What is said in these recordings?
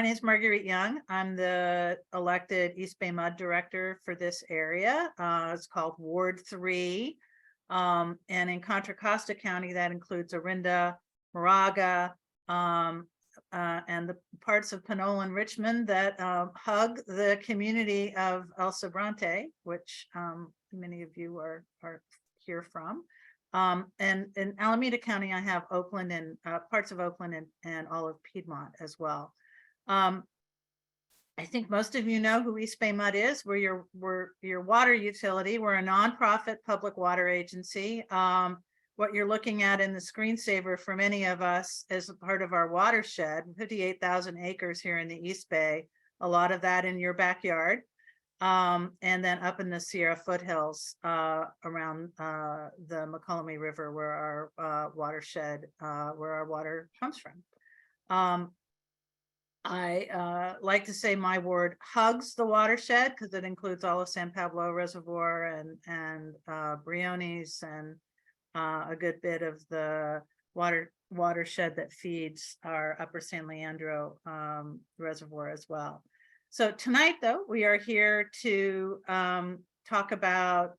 My name is Marguerite Young. I'm the elected East Bay MUD director for this area. It's called Ward 3. And in Contra Costa County, that includes Orinda, Moraga, and the parts of Panola and Richmond that hug the community of El Sobrante, which many of you are here from. And in Alameda County, I have Oakland and parts of Oakland and all of Piedmont as well. I think most of you know who East Bay MUD is. We're your water utility. We're a nonprofit public water agency. What you're looking at in the screensaver for many of us is a part of our watershed, 58,000 acres here in the East Bay, a lot of that in your backyard. And then up in the Sierra foothills around the McCollum River, where our watershed, where our water comes from. I like to say my ward hugs the watershed because it includes all of San Pablo Reservoir and Briones and a good bit of the watershed that feeds our Upper San Leandro Reservoir as well. So tonight, though, we are here to talk about,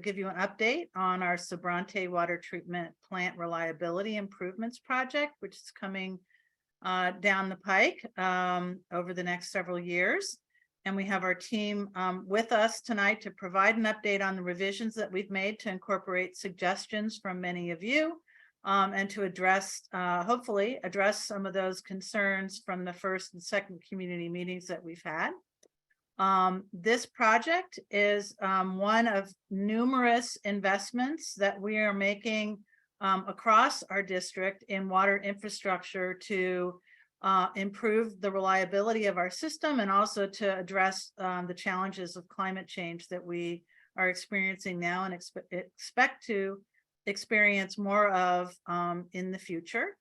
give you an update on our Sobrante water treatment plant reliability improvements project, which is coming down the pike over the next several years. And we have our team with us tonight to provide an update on the revisions that we've made to incorporate suggestions from many of you and to address, hopefully address some of those concerns from the first and second community meetings that we've had. This project is one of numerous investments that we are making across our district in water infrastructure to improve the reliability of our system and also to address the challenges of climate change that we are experiencing now and expect to experience more of in the future.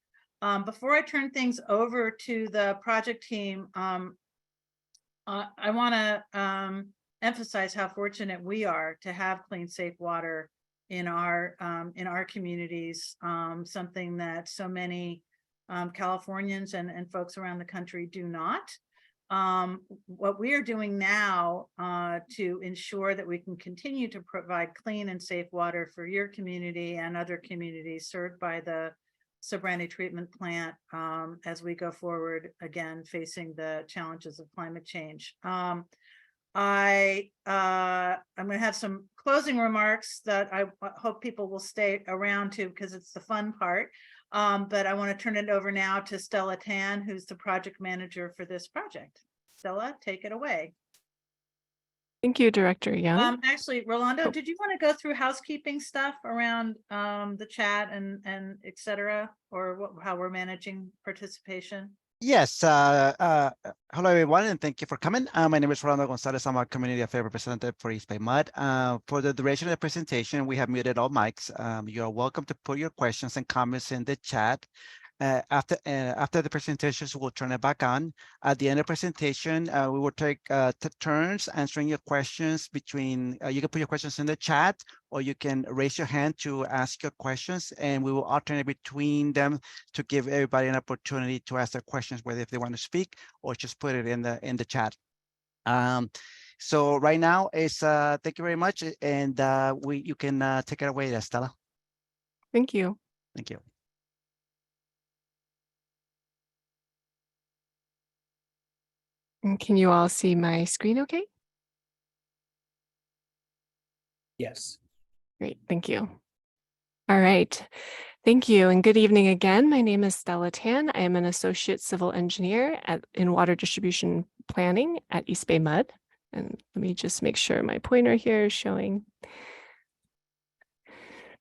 Before I turn things over to the project team, I want to emphasize how fortunate we are to have clean, safe water in our communities, something that so many Californians and folks around the country do not. What we are doing now to ensure that we can continue to provide clean and safe water for your community and other communities served by the Sobrante treatment plant as we go forward, again, facing the challenges of climate change. I'm going to have some closing remarks that I hope people will stay around to because it's the fun part. But I want to turn it over now to Stella Tan, who's the project manager for this project. Stella, take it away. Thank you, Director Young. Actually, Rolando, did you want to go through housekeeping stuff around the chat and et cetera, or how we're managing participation? Yes. Hello, everyone, and thank you for coming. My name is Rolando Gonzalez. I'm a community affairs representative for East Bay MUD. For the duration of the presentation, we have muted all mics. You are welcome to put your questions and comments in the chat. After the presentations, we'll turn it back on. At the end of the presentation, we will take turns answering your questions between, you can put your questions in the chat, or you can raise your hand to ask your questions, and we will alternate between them to give everybody an opportunity to ask their questions, whether if they want to speak or just put it in the chat. So right now is thank you very much, and you can take it away, Stella. Thank you. Thank you. And can you all see my screen okay? Yes. Great, thank you. All right, thank you and good evening again. My name is Stella Tan. I am an associate civil engineer in water distribution planning at East Bay MUD. And let me just make sure my pointer here is showing.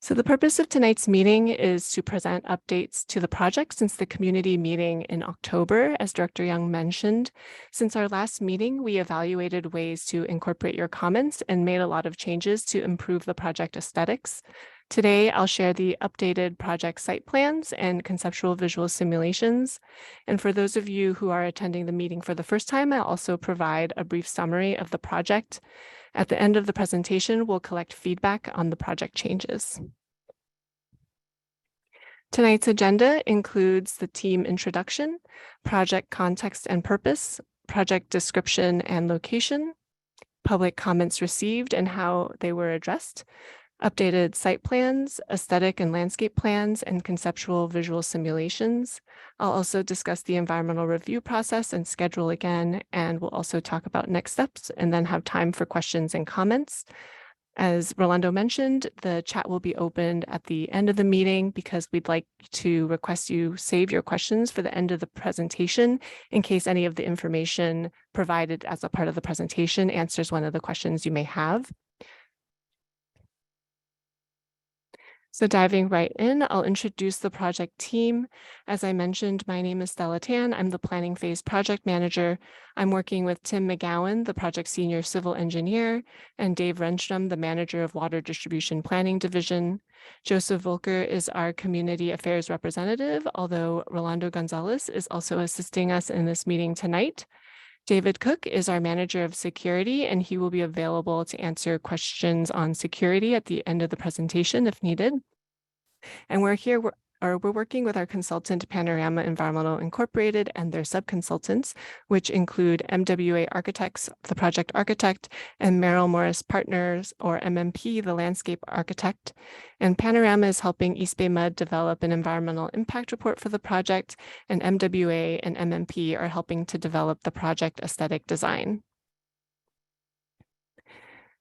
So the purpose of tonight's meeting is to present updates to the project since the community meeting in October, as Director Young mentioned. Since our last meeting, we evaluated ways to incorporate your comments and made a lot of changes to improve the project aesthetics. Today, I'll share the updated project site plans and conceptual visual simulations. And for those of you who are attending the meeting for the first time, I'll also provide a brief summary of the project. At the end of the presentation, we'll collect feedback on the project changes. Tonight's agenda includes the team introduction, project context and purpose, project description and location, public comments received and how they were addressed, updated site plans, aesthetic and landscape plans, and conceptual visual simulations. I'll also discuss the environmental review process and schedule again, and we'll also talk about next steps and then have time for questions and comments. As Rolando mentioned, the chat will be opened at the end of the meeting because we'd like to request you save your questions for the end of the presentation in case any of the information provided as a part of the presentation answers one of the questions you may have. So diving right in, I'll introduce the project team. As I mentioned, my name is Stella Tan. I'm the planning phase project manager. I'm working with Tim McGowan, the project senior civil engineer, and Dave Renstrom, the manager of water distribution planning division. Joseph Volker is our community affairs representative, although Rolando Gonzalez is also assisting us in this meeting tonight. David Cook is our manager of security, and he will be available to answer questions on security at the end of the presentation if needed. And we're working with our consultant Panorama Environmental Incorporated and their subconsultants, which include MWA Architects, the project architect, and Merrill Morris Partners, or MMP, the landscape architect. And Panorama is helping East Bay MUD develop an environmental impact report for the project, and MWA and MMP are helping to develop the project aesthetic design.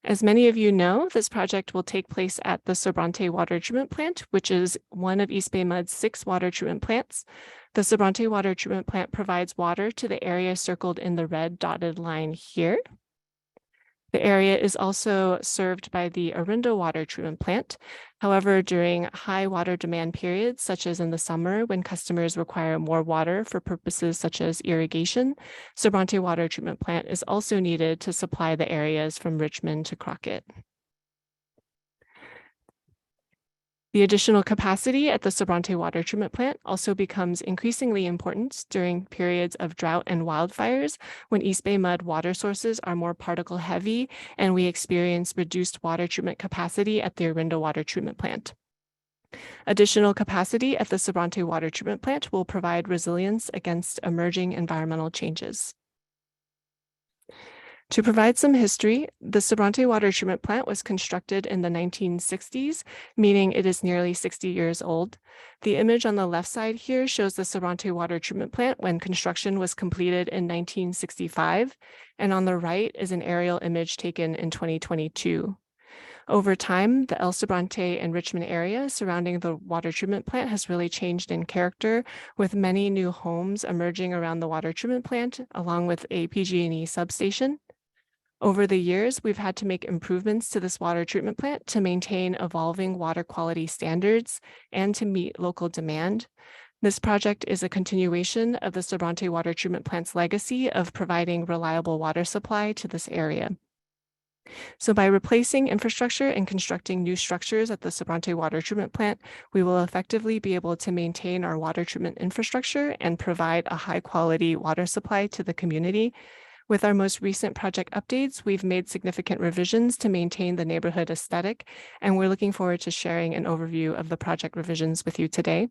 As many of you know, this project will take place at the Sobrante water treatment plant, which is one of East Bay MUD's 6 water treatment plants. The Sobrante water treatment plant provides water to the area circled in the red dotted line here. The area is also served by the Arindo water treatment plant. However, during high water demand periods, such as in the summer when customers require more water for purposes such as irrigation, Sobrante water treatment plant is also needed to supply the areas from Richmond to Crockett. The additional capacity at the Sobrante water treatment plant also becomes increasingly important during periods of drought and wildfires when East Bay MUD water sources are more particle heavy and we experience reduced water treatment capacity at the Arindo water treatment plant. Additional capacity at the Sobrante water treatment plant will provide resilience against emerging environmental changes. To provide some history, the Sobrante water treatment plant was constructed in the 1960s, meaning it is nearly 60 years old. The image on the left side here shows the Sobrante water treatment plant when construction was completed in 1965, and on the right is an aerial image taken in 2022. Over time, the El Sobrante and Richmond area surrounding the water treatment plant has really changed in character, with many new homes emerging around the water treatment plant, along with a PG&E substation. Over the years, we've had to make improvements to this water treatment plant to maintain evolving water quality standards and to meet local demand. This project is a continuation of the Sobrante water treatment plant's legacy of providing reliable water supply to this area. So by replacing infrastructure and constructing new structures at the Sobrante water treatment plant, we will effectively be able to maintain our water treatment infrastructure and provide a high quality water supply to the community. With our most recent project updates, we've made significant revisions to maintain the neighborhood aesthetic, and we're looking forward to sharing an overview of the project revisions with you today.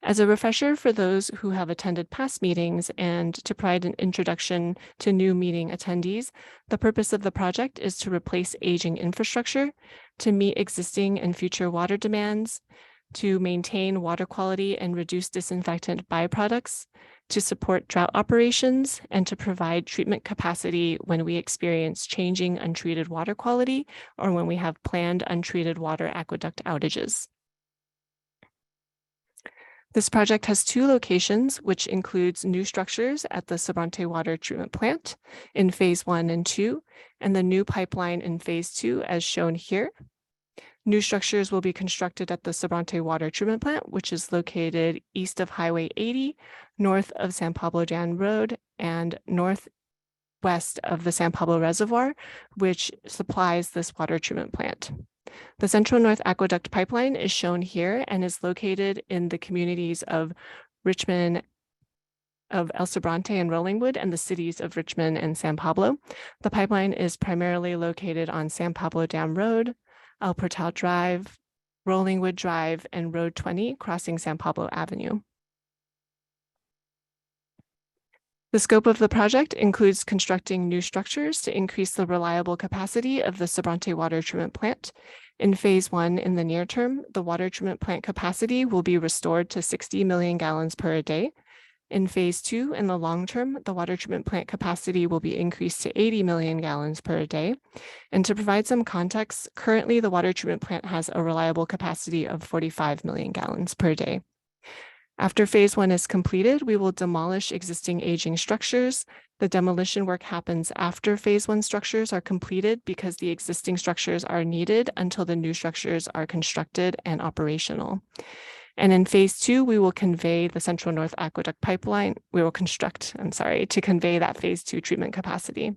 As a refresher for those who have attended past meetings and to provide an introduction to new meeting attendees, the purpose of the project is to replace aging infrastructure, to meet existing and future water demands, to maintain water quality and reduce disinfectant byproducts, to support drought operations, and to provide treatment capacity when we experience changing untreated water quality or when we have planned untreated water aqueduct outages. This project has 2 locations, which includes new structures at the Sobrante water treatment plant in phase 1 and 2, and the new pipeline in phase 2 as shown here. New structures will be constructed at the Sobrante water treatment plant, which is located east of Highway 80, north of San Pablo Dam Road, and northwest of the San Pablo Reservoir, which supplies this water treatment plant. The Central North Aqueduct Pipeline is shown here and is located in the communities of Richmond, of El Sobrante and Rollingwood, and the cities of Richmond and San Pablo. The pipeline is primarily located on San Pablo Dam Road, El Portal Drive, Rollingwood Drive, and Road 20 crossing San Pablo Avenue. The scope of the project includes constructing new structures to increase the reliable capacity of the Sobrante water treatment plant. In phase 1, in the near term, the water treatment plant capacity will be restored to 60 million gallons per day. In phase 2, in the long term, the water treatment plant capacity will be increased to 80 million gallons per day. And to provide some context, currently the water treatment plant has a reliable capacity of 45 million gallons per day. After phase 1 is completed, we will demolish existing aging structures. The demolition work happens after phase 1 structures are completed because the existing structures are needed until the new structures are constructed and operational. And in phase 2, we will convey the Central North Aqueduct pipeline. We will construct, to convey that phase 2 treatment capacity.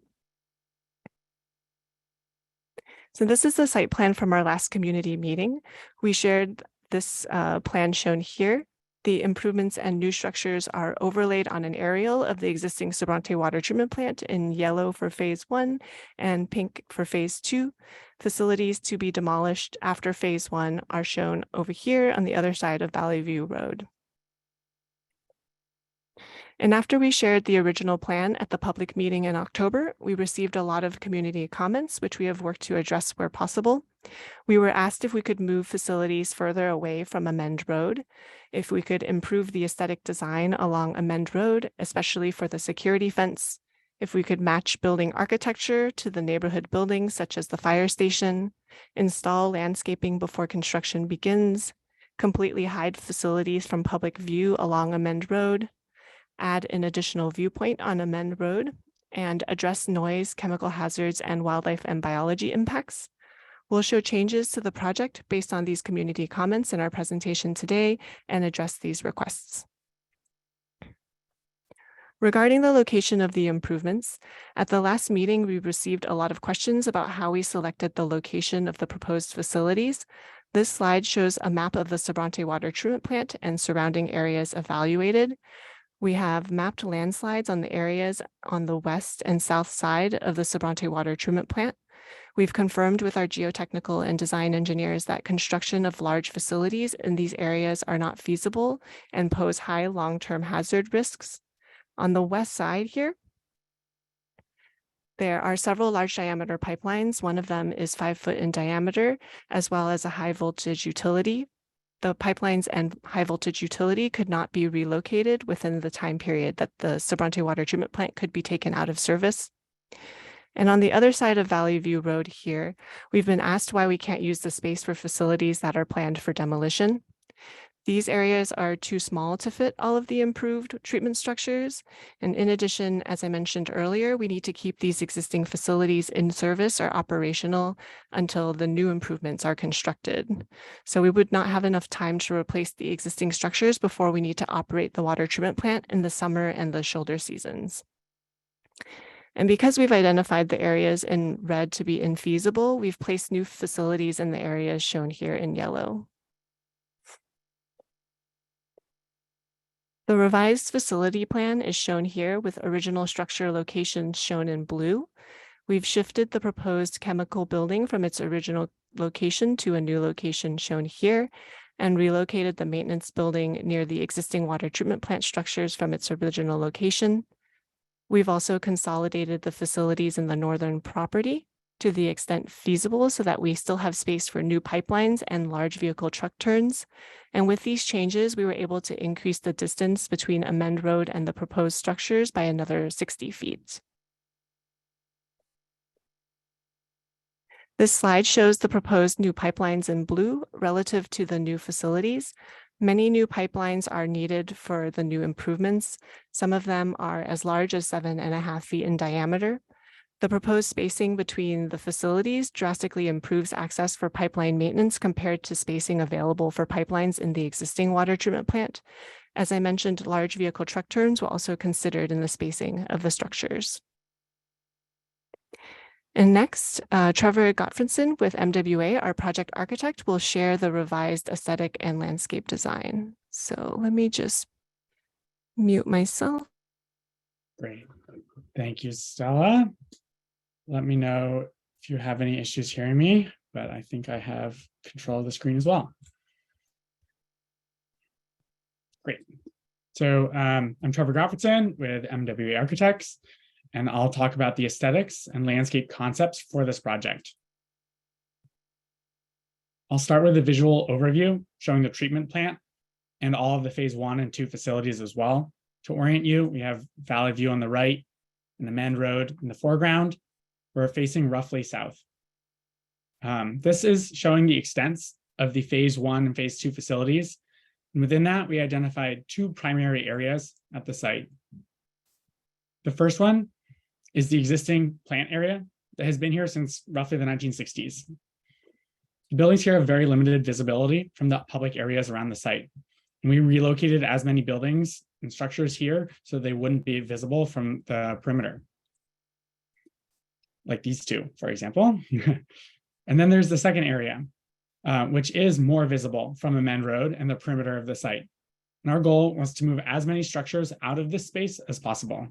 So this is the site plan from our last community meeting. We shared this plan shown here. The improvements and new structures are overlaid on an aerial of the existing Sobrante water treatment plant in yellow for phase 1 and pink for phase 2. Facilities to be demolished after phase 1 are shown over here on the other side of Valley View Road. And after we shared the original plan at the public meeting in October, we received a lot of community comments, which we have worked to address where possible. We were asked if we could move facilities further away from Amend Road, if we could improve the aesthetic design along Amend Road, especially for the security fence, if we could match building architecture to the neighborhood buildings such as the fire station, install landscaping before construction begins, completely hide facilities from public view along Amend Road, add an additional viewpoint on Amend Road, and address noise, chemical hazards, and wildlife and biology impacts. We'll show changes to the project based on these community comments in our presentation today and address these requests. Regarding the location of the improvements, at the last meeting, we received a lot of questions about how we selected the location of the proposed facilities. This slide shows a map of the Sobrante water treatment plant and surrounding areas evaluated. We have mapped landslides on the areas on the west and south side of the Sobrante water treatment plant. We've confirmed with our geotechnical and design engineers that construction of large facilities in these areas are not feasible and pose high long-term hazard risks. On the west side here, there are several large diameter pipelines. One of them is 5 foot in diameter, as well as a high voltage utility. The pipelines and high voltage utility could not be relocated within the time period that the Sobrante water treatment plant could be taken out of service. And on the other side of Valley View Road here, we've been asked why we can't use the space for facilities that are planned for demolition. These areas are too small to fit all of the improved treatment structures. And in addition, as I mentioned earlier, we need to keep these existing facilities in service or operational until the new improvements are constructed. So we would not have enough time to replace the existing structures before we need to operate the water treatment plant in the summer and the shoulder seasons. And because we've identified the areas in red to be infeasible, we've placed new facilities in the areas shown here in yellow. The revised facility plan is shown here with original structure locations shown in blue. We've shifted the proposed chemical building from its original location to a new location shown here and relocated the maintenance building near the existing water treatment plant structures from its original location. We've also consolidated the facilities in the northern property to the extent feasible so that we still have space for new pipelines and large vehicle truck turns. And with these changes, we were able to increase the distance between Amend Road and the proposed structures by another 60 feet. This slide shows the proposed new pipelines in blue relative to the new facilities. Many new pipelines are needed for the new improvements. Some of them are as large as 7.5 feet in diameter. The proposed spacing between the facilities drastically improves access for pipeline maintenance compared to spacing available for pipelines in the existing water treatment plant. As I mentioned, large vehicle truck turns were also considered in the spacing of the structures. And next, Trevor Gottfredson with MWA, our project architect, will share the revised aesthetic and landscape design. So let me just mute myself. Great. Thank you, Stella. Let me know if you have any issues hearing me, but I think I have control of the screen as well. Great. So I'm Trevor Goffredson with MWA Architects, and I'll talk about the aesthetics and landscape concepts for this project. I'll start with a visual overview showing the treatment plant and all of the phase 1 and 2 facilities as well. To orient you, we have Valley View on the right and the Mend Road in the foreground. We're facing roughly south. This is showing the extents of the phase 1 and phase 2 facilities. And within that, we identified 2 primary areas at the site. The first one is the existing plant area that has been here since roughly the 1960s. The buildings here have very limited visibility from the public areas around the site. And we relocated as many buildings and structures here so they wouldn't be visible from the perimeter. Like these 2, for example. And then there's the second area, which is more visible from the Mend Road and the perimeter of the site. And our goal was to move as many structures out of this space as possible.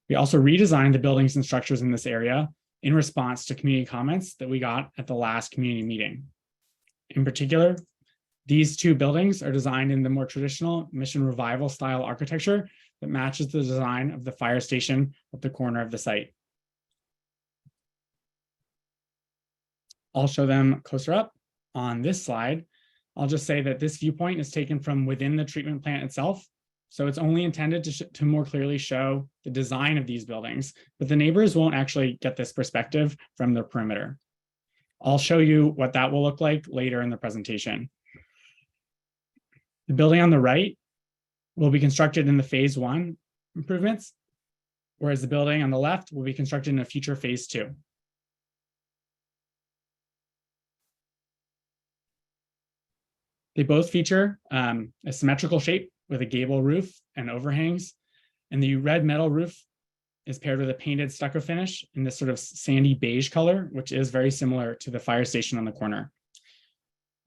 We also redesigned the buildings and structures in this area in response to community comments that we got at the last community meeting. In particular, these 2 buildings are designed in the more traditional mission revival style architecture that matches the design of the fire station at the corner of the site. I'll show them closer up on this slide. I'll just say that this viewpoint is taken from within the treatment plant itself. So it's only intended to more clearly show the design of these buildings, but the neighbors won't actually get this perspective from the perimeter. I'll show you what that will look like later in the presentation. The building on the right will be constructed in the phase 1 improvements, whereas the building on the left will be constructed in a future phase 2. They both feature a symmetrical shape with a gable roof and overhangs. And the red metal roof is paired with a painted stucco finish in this sort of sandy beige color, which is very similar to the fire station on the corner.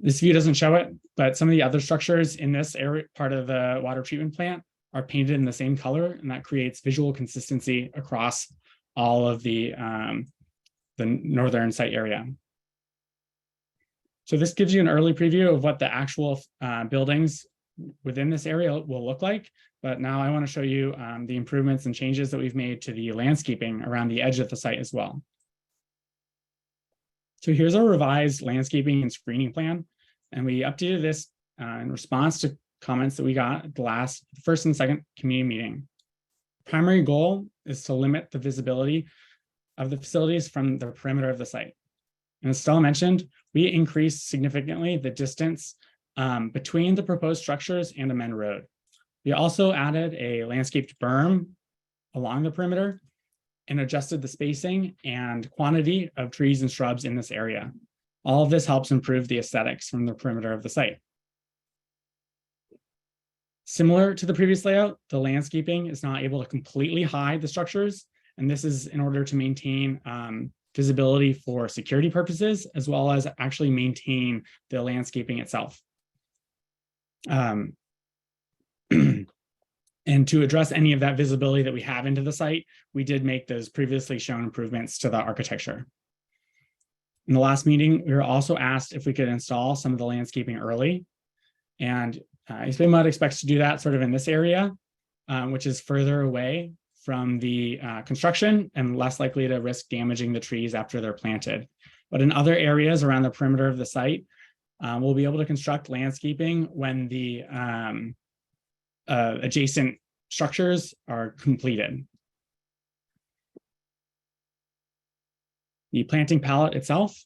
This view doesn't show it, but some of the other structures in this area, part of the water treatment plant, are painted in the same color, and that creates visual consistency across all of the northern site area. So this gives you an early preview of what the actual buildings within this area will look like. But now I want to show you the improvements and changes that we've made to the landscaping around the edge of the site as well. So here's a revised landscaping and screening plan. And we updated this in response to comments that we got at the first and second community meeting. The primary goal is to limit the visibility of the facilities from the perimeter of the site. And as Stella mentioned, we increased significantly the distance between the proposed structures and the Mend Road. We also added a landscaped berm along the perimeter and adjusted the spacing and quantity of trees and shrubs in this area. All of this helps improve the aesthetics from the perimeter of the site. Similar to the previous layout, the landscaping is not able to completely hide the structures, and this is in order to maintain visibility for security purposes, as well as actually maintain the landscaping itself. And to address any of that visibility that we have into the site, we did make those previously shown improvements to the architecture. In the last meeting, we were also asked if we could install some of the landscaping early. And EBMUD expects to do that sort of in this area, which is further away from the construction and less likely to risk damaging the trees after they're planted. But in other areas around the perimeter of the site, we'll be able to construct landscaping when the adjacent structures are completed. The planting palette itself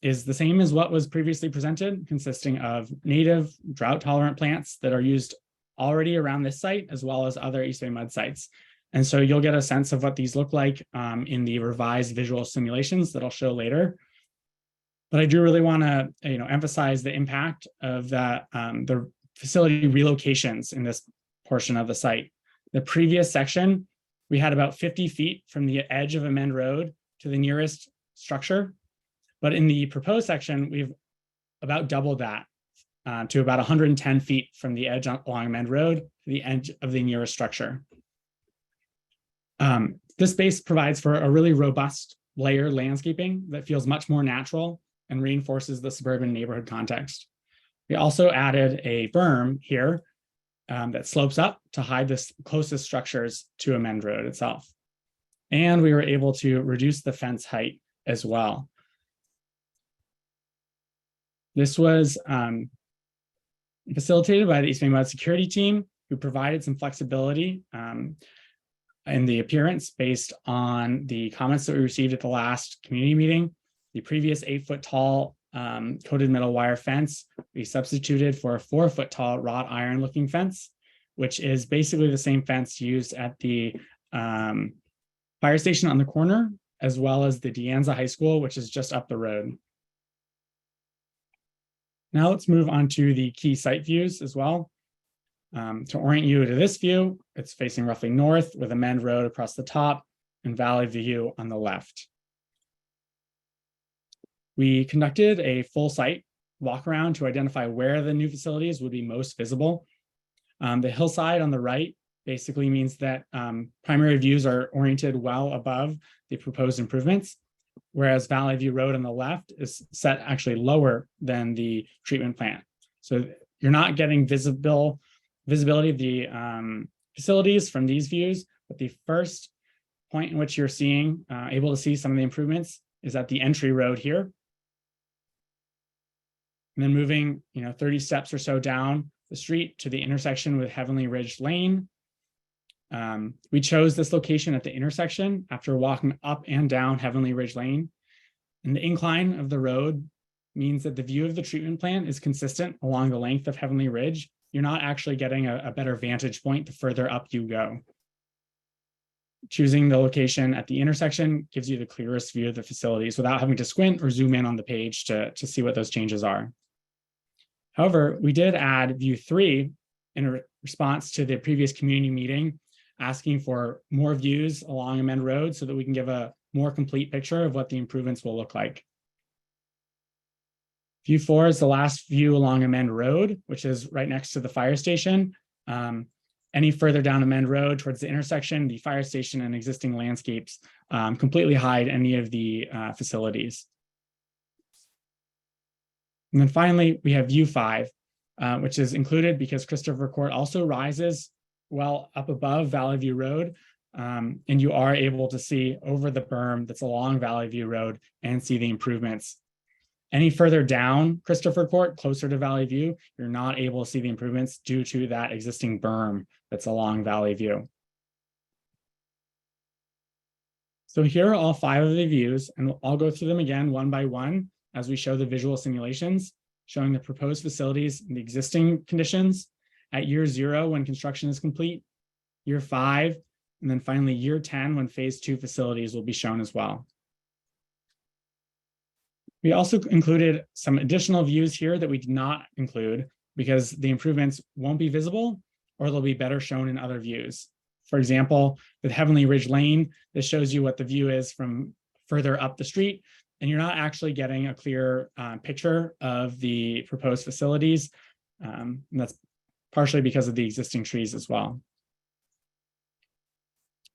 is the same as what was previously presented, consisting of native drought-tolerant plants that are used already around this site, as well as other EBMUD sites. And so you'll get a sense of what these look like in the revised visual simulations that I'll show later. But I do really want to emphasize the impact of the facility relocations in this portion of the site. The previous section, we had about 50 feet from the edge of a Mend Road to the nearest structure. But in the proposed section, we've about doubled that to about 110 feet from the edge along Mend Road to the edge of the nearest structure. This space provides for a really robust layered landscaping that feels much more natural and reinforces the suburban neighborhood context. We also added a berm here that slopes up to hide the closest structures to Amend Road itself. And we were able to reduce the fence height as well. This was facilitated by the East Bay MUD security team, who provided some flexibility in the appearance based on the comments that we received at the last community meeting. The previous 8-foot tall coated metal wire fence, we substituted for a 4-foot tall wrought iron looking fence, which is basically the same fence used at the fire station on the corner, as well as the De Anza High School, which is just up the road. Now let's move on to the key site views as well. To orient you to this view, it's facing roughly north with Amend Road across the top and Valley View on the left. We conducted a full site walk around to identify where the new facilities would be most visible. The hillside on the right basically means that primary views are oriented well above the proposed improvements, whereas Valley View Road on the left is set actually lower than the treatment plant. So you're not getting visibility of the facilities from these views, but the first point in which you're able to see some of the improvements is at the entry road here. And then moving 30 steps or so down the street to the intersection with Heavenly Ridge Lane. We chose this location at the intersection after walking up and down Heavenly Ridge Lane. And the incline of the road means that the view of the treatment plant is consistent along the length of Heavenly Ridge. You're not actually getting a better vantage point the further up you go. Choosing the location at the intersection gives you the clearest view of the facilities without having to squint or zoom in on the page to see what those changes are. However, we did add view 3 in response to the previous community meeting, asking for more views along Amend Road so that we can give a more complete picture of what the improvements will look like. View 4 is the last view along Amend Road, which is right next to the fire station. Any further down Amend Road towards the intersection, the fire station and existing landscapes completely hide any of the facilities. And then finally, we have view 5, which is included because Christopher Court also rises well up above Valley View Road. And you are able to see over the berm that's along Valley View Road and see the improvements. Any further down Christopher Court, closer to Valley View, you're not able to see the improvements due to that existing berm that's along Valley View. So here are all 5 of the views, and I'll go through them again one by one as we show the visual simulations, showing the proposed facilities and the existing conditions at year 0 when construction is complete, year 5, and then finally year 10 when phase 2 facilities will be shown as well. We also included some additional views here that we did not include because the improvements won't be visible or they'll be better shown in other views. For example, with Heavenly Ridge Lane, this shows you what the view is from further up the street, and you're not actually getting a clear picture of the proposed facilities. And that's partially because of the existing trees as well.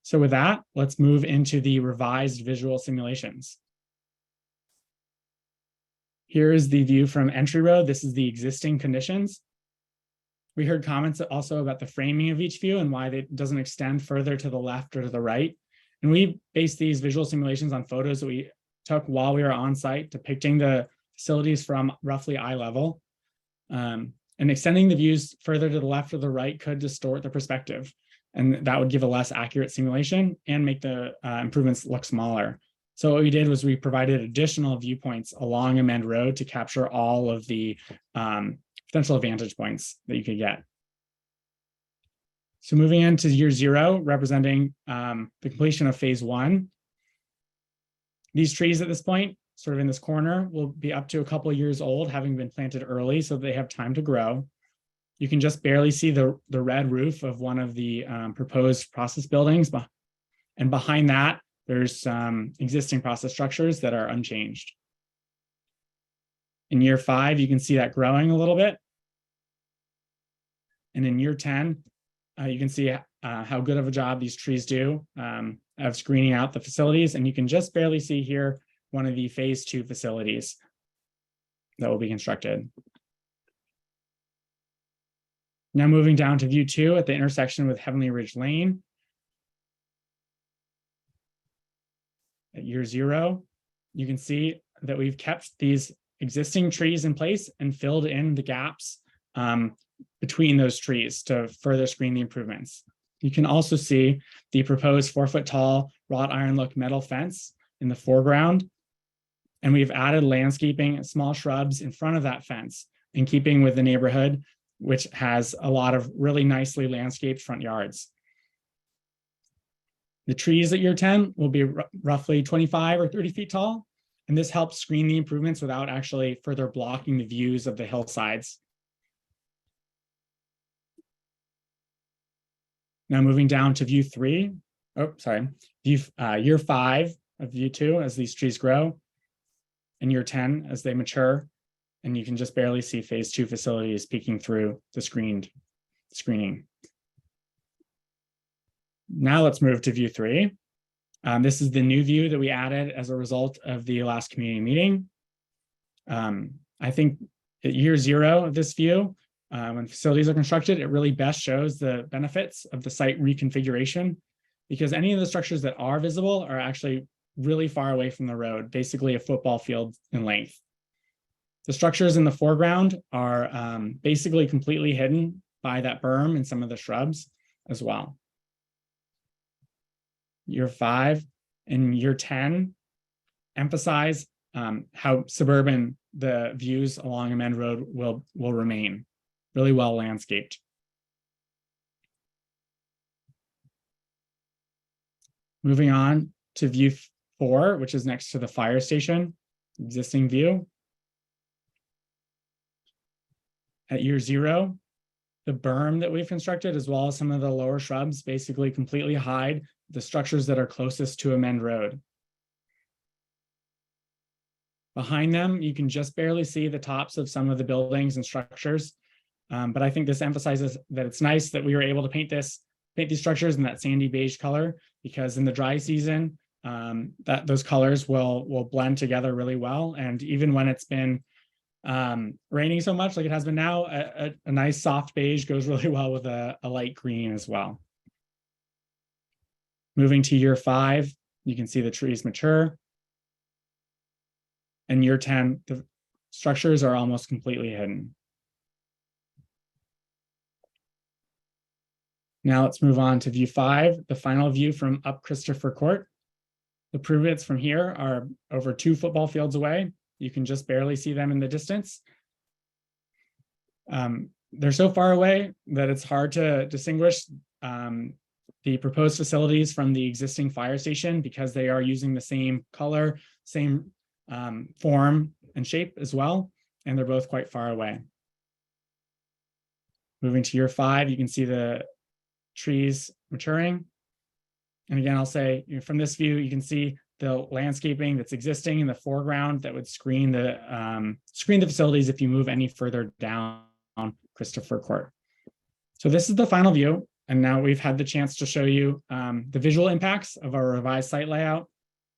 So with that, let's move into the revised visual simulations. Here is the view from Entry Road. This is the existing conditions. We heard comments also about the framing of each view and why it doesn't extend further to the left or to the right. And we based these visual simulations on photos that we took while we were on site, depicting the facilities from roughly eye level. And extending the views further to the left or the right could distort the perspective. And that would give a less accurate simulation and make the improvements look smaller. So what we did was we provided additional viewpoints along Amend Road to capture all of the potential vantage points that you could get. So moving into year 0, representing the completion of phase 1. These trees at this point, sort of in this corner, will be up to a couple of years old, having been planted early so they have time to grow. You can just barely see the red roof of one of the proposed process buildings. And behind that, there's some existing process structures that are unchanged. In year 5, you can see that growing a little bit. And in year 10, you can see how good of a job these trees do of screening out the facilities. And you can just barely see here one of the phase 2 facilities that will be constructed. Now moving down to view 2 at the intersection with Heavenly Ridge Lane. At year 0, you can see that we've kept these existing trees in place and filled in the gaps between those trees to further screen the improvements. You can also see the proposed 4-foot tall wrought iron look metal fence in the foreground. And we've added landscaping and small shrubs in front of that fence in keeping with the neighborhood, which has a lot of really nicely landscaped front yards. The trees at year 10 will be roughly 25 or 30 feet tall, and this helps screen the improvements without actually further blocking the views of the hillsides. Now moving down to view 3, year 5 of view 2 as these trees grow, and year 10 as they mature, and you can just barely see phase 2 facilities peeking through the screening. Now let's move to view 3. This is the new view that we added as a result of the last community meeting. I think at year 0 of this view, when facilities are constructed, it really best shows the benefits of the site reconfiguration, because any of the structures that are visible are actually really far away from the road, basically a football field in length. The structures in the foreground are basically completely hidden by that berm and some of the shrubs as well. Year 5 and year 10 emphasize how suburban the views along Amend Road will remain, really well landscaped. Moving on to view 4, which is next to the fire station, existing view. At year 0, the berm that we've constructed, as well as some of the lower shrubs, basically completely hide the structures that are closest to Amend Road. Behind them, you can just barely see the tops of some of the buildings and structures. But I think this emphasizes that it's nice that we were able to paint these structures in that sandy beige color, because in the dry season, those colors will blend together really well. And even when it's been raining so much like it has been now, a nice soft beige goes really well with a light green as well. Moving to year 5, you can see the trees mature. And year 10, the structures are almost completely hidden. Now let's move on to view 5, the final view from up Christopher Court. The improvements from here are over 2 football fields away. You can just barely see them in the distance. They're so far away that it's hard to distinguish the proposed facilities from the existing fire station, because they are using the same color, same form and shape as well, and they're both quite far away. Moving to year 5, you can see the trees maturing. And again, I'll say, from this view, you can see the landscaping that's existing in the foreground that would screen the facilities if you move any further down Christopher Court. So this is the final view. And now we've had the chance to show you the visual impacts of our revised site layout,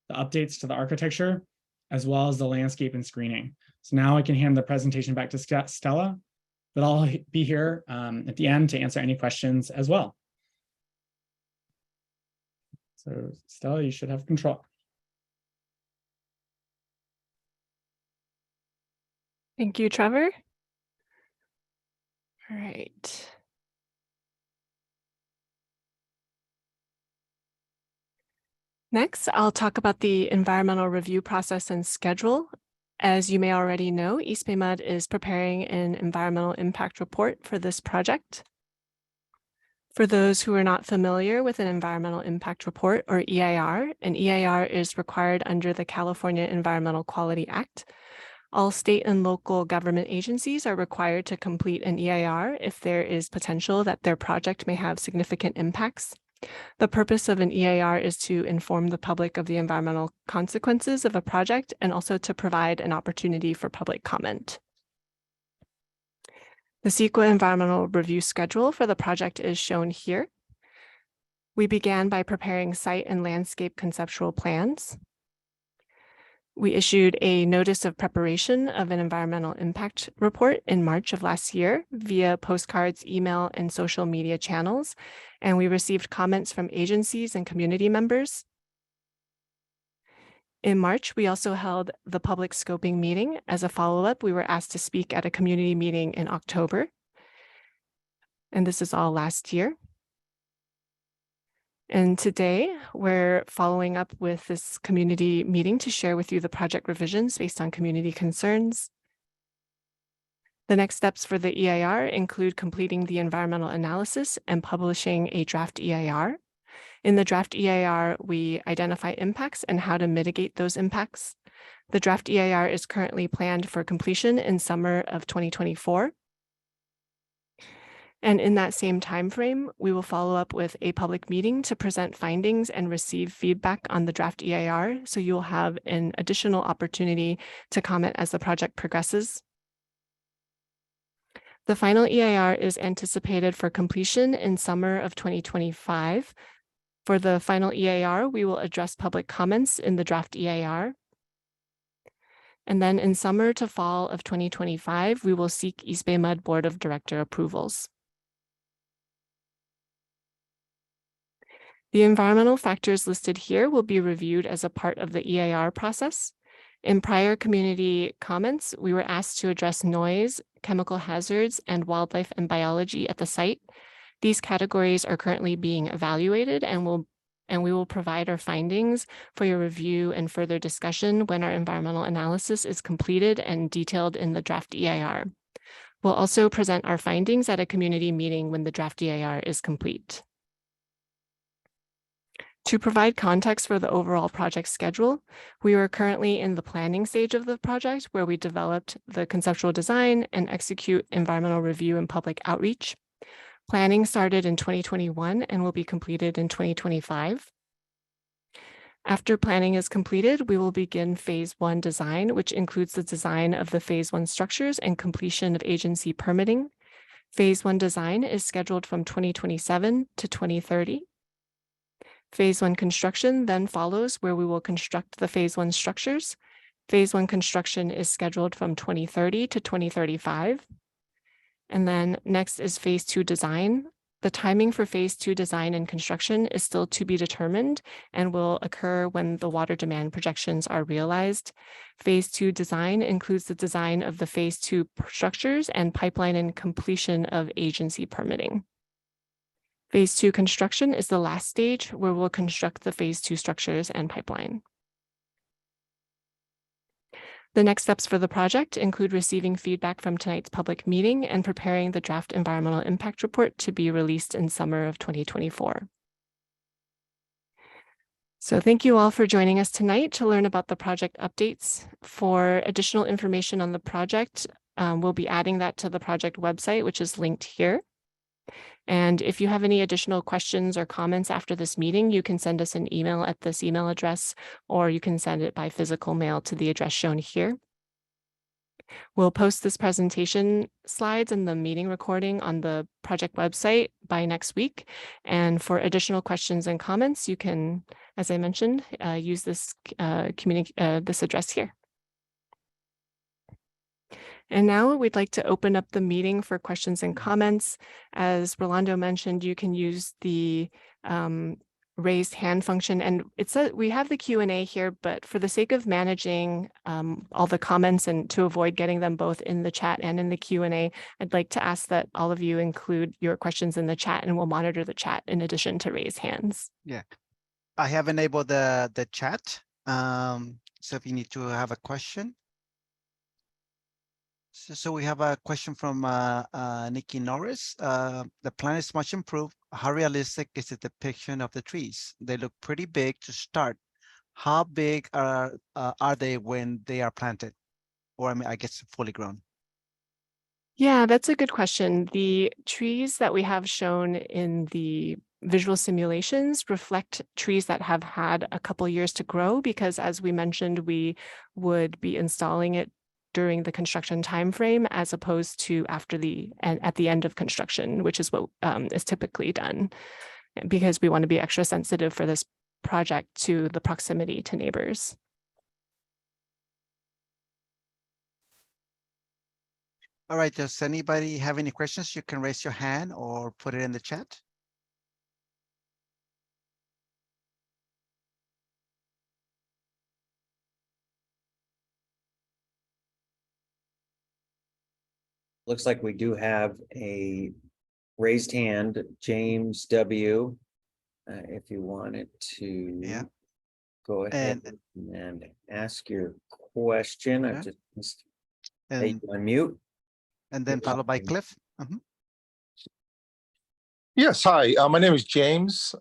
the updates to the architecture, as well as the landscape and screening. So now I can hand the presentation back to Stella, but I'll be here at the end to answer any questions as well. So Stella, you should have control. Thank you, Trevor. All right. Next, I'll talk about the environmental review process and schedule. As you may already know, EBMUD is preparing an environmental impact report for this project. For those who are not familiar with an environmental impact report, or EIR, an EIR is required under the California Environmental Quality Act. All state and local government agencies are required to complete an EIR if there is potential that their project may have significant impacts. The purpose of an EIR is to inform the public of the environmental consequences of a project and also to provide an opportunity for public comment. The CEQA environmental review schedule for the project is shown here. We began by preparing site and landscape conceptual plans. We issued a notice of preparation of an environmental impact report in March of last year via postcards, email, and social media channels, and we received comments from agencies and community members. In March, we also held the public scoping meeting. As a follow-up, we were asked to speak at a community meeting in October, and this is all last year. And today we're following up with this community meeting to share with you the project revisions based on community concerns. The next steps for the EIR include completing the environmental analysis and publishing a draft EIR. In the draft EIR, we identify impacts and how to mitigate those impacts. The draft EIR is currently planned for completion in summer of 2024. And in that same timeframe, we will follow up with a public meeting to present findings and receive feedback on the draft EIR. So you'll have an additional opportunity to comment as the project progresses. The final EIR is anticipated for completion in summer of 2025. For the final EIR, we will address public comments in the draft EIR. And then in summer to fall of 2025, we will seek EBMUD Board of Director approvals. The environmental factors listed here will be reviewed as a part of the EIR process. In prior community comments, we were asked to address noise, chemical hazards, and wildlife and biology at the site. These categories are currently being evaluated and we will provide our findings for your review and further discussion when our environmental analysis is completed and detailed in the draft EIR. We'll also present our findings at a community meeting when the draft EIR is complete. To provide context for the overall project schedule, we are currently in the planning stage of the project where we developed the conceptual design and execute environmental review and public outreach. Planning started in 2021 and will be completed in 2025. After planning is completed, we will begin phase 1 design, which includes the design of the phase 1 structures and completion of agency permitting. Phase 1 design is scheduled from 2027 to 2030. Phase 1 construction then follows, where we will construct the phase 1 structures. Phase 1 construction is scheduled from 2030 to 2035. And then next is phase 2 design. The timing for phase 2 design and construction is still to be determined and will occur when the water demand projections are realized. Phase 2 design includes the design of the phase 2 structures and pipeline and completion of agency permitting. Phase 2 construction is the last stage where we'll construct the phase 2 structures and pipeline. The next steps for the project include receiving feedback from tonight's public meeting and preparing the draft environmental impact report to be released in summer of 2024. So thank you all for joining us tonight to learn about the project updates. For additional information on the project, we'll be adding that to the project website, which is linked here. And if you have any additional questions or comments after this meeting, you can send us an email at this email address, or you can send it by physical mail to the address shown here. We'll post this presentation slides and the meeting recording on the project website by next week. And for additional questions and comments, you can, as I mentioned, use this this address here. And now we'd like to open up the meeting for questions and comments. As Rolando mentioned, you can use the raised hand function, and we have the Q&A here, but for the sake of managing all the comments and to avoid getting them both in the chat and in the Q&A, I'd like to ask that all of you include your questions in the chat, and we'll monitor the chat in addition to raise hands. Yeah, I have enabled the chat. So if you need to have a question. So we have a question from Nikki Norris. The plan is much improved. How realistic is the depiction of the trees? They look pretty big to start. How big are they when they are planted? Or I guess fully grown? Yeah, that's a good question. The trees that we have shown in the visual simulations reflect trees that have had a couple years to grow, because as we mentioned, we would be installing it during the construction timeframe, as opposed to at the end of construction, which is what is typically done, because we want to be extra sensitive for this project to the proximity to neighbors. All right, does anybody have any questions? You can raise your hand or put it in the chat. Looks like we do have a raised hand, James W. If you wanted to Yeah. go ahead and ask your question. I Okay. just And, unmute. and then followed by Cliff. Yes, hi, my name is James.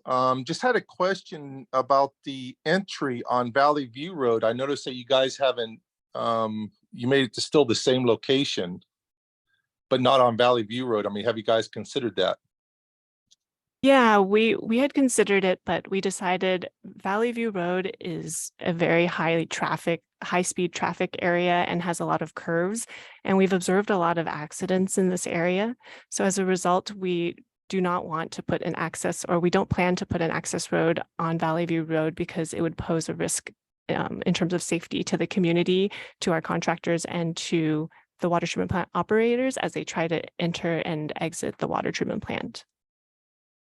Just had a question about the entry on Valley View Road. I noticed that you guys haven't, you made it to still the same location, but not on Valley View Road. I mean, have you guys considered that? Yeah, we had considered it, but we decided Valley View Road is a very high-speed traffic area and has a lot of curves, and we've observed a lot of accidents in this area. So as a result, we do not want to put an access, or we don't plan to put an access road on Valley View Road because it would pose a risk in terms of safety to the community, to our contractors, and to the water treatment plant operators as they try to enter and exit the water treatment plant.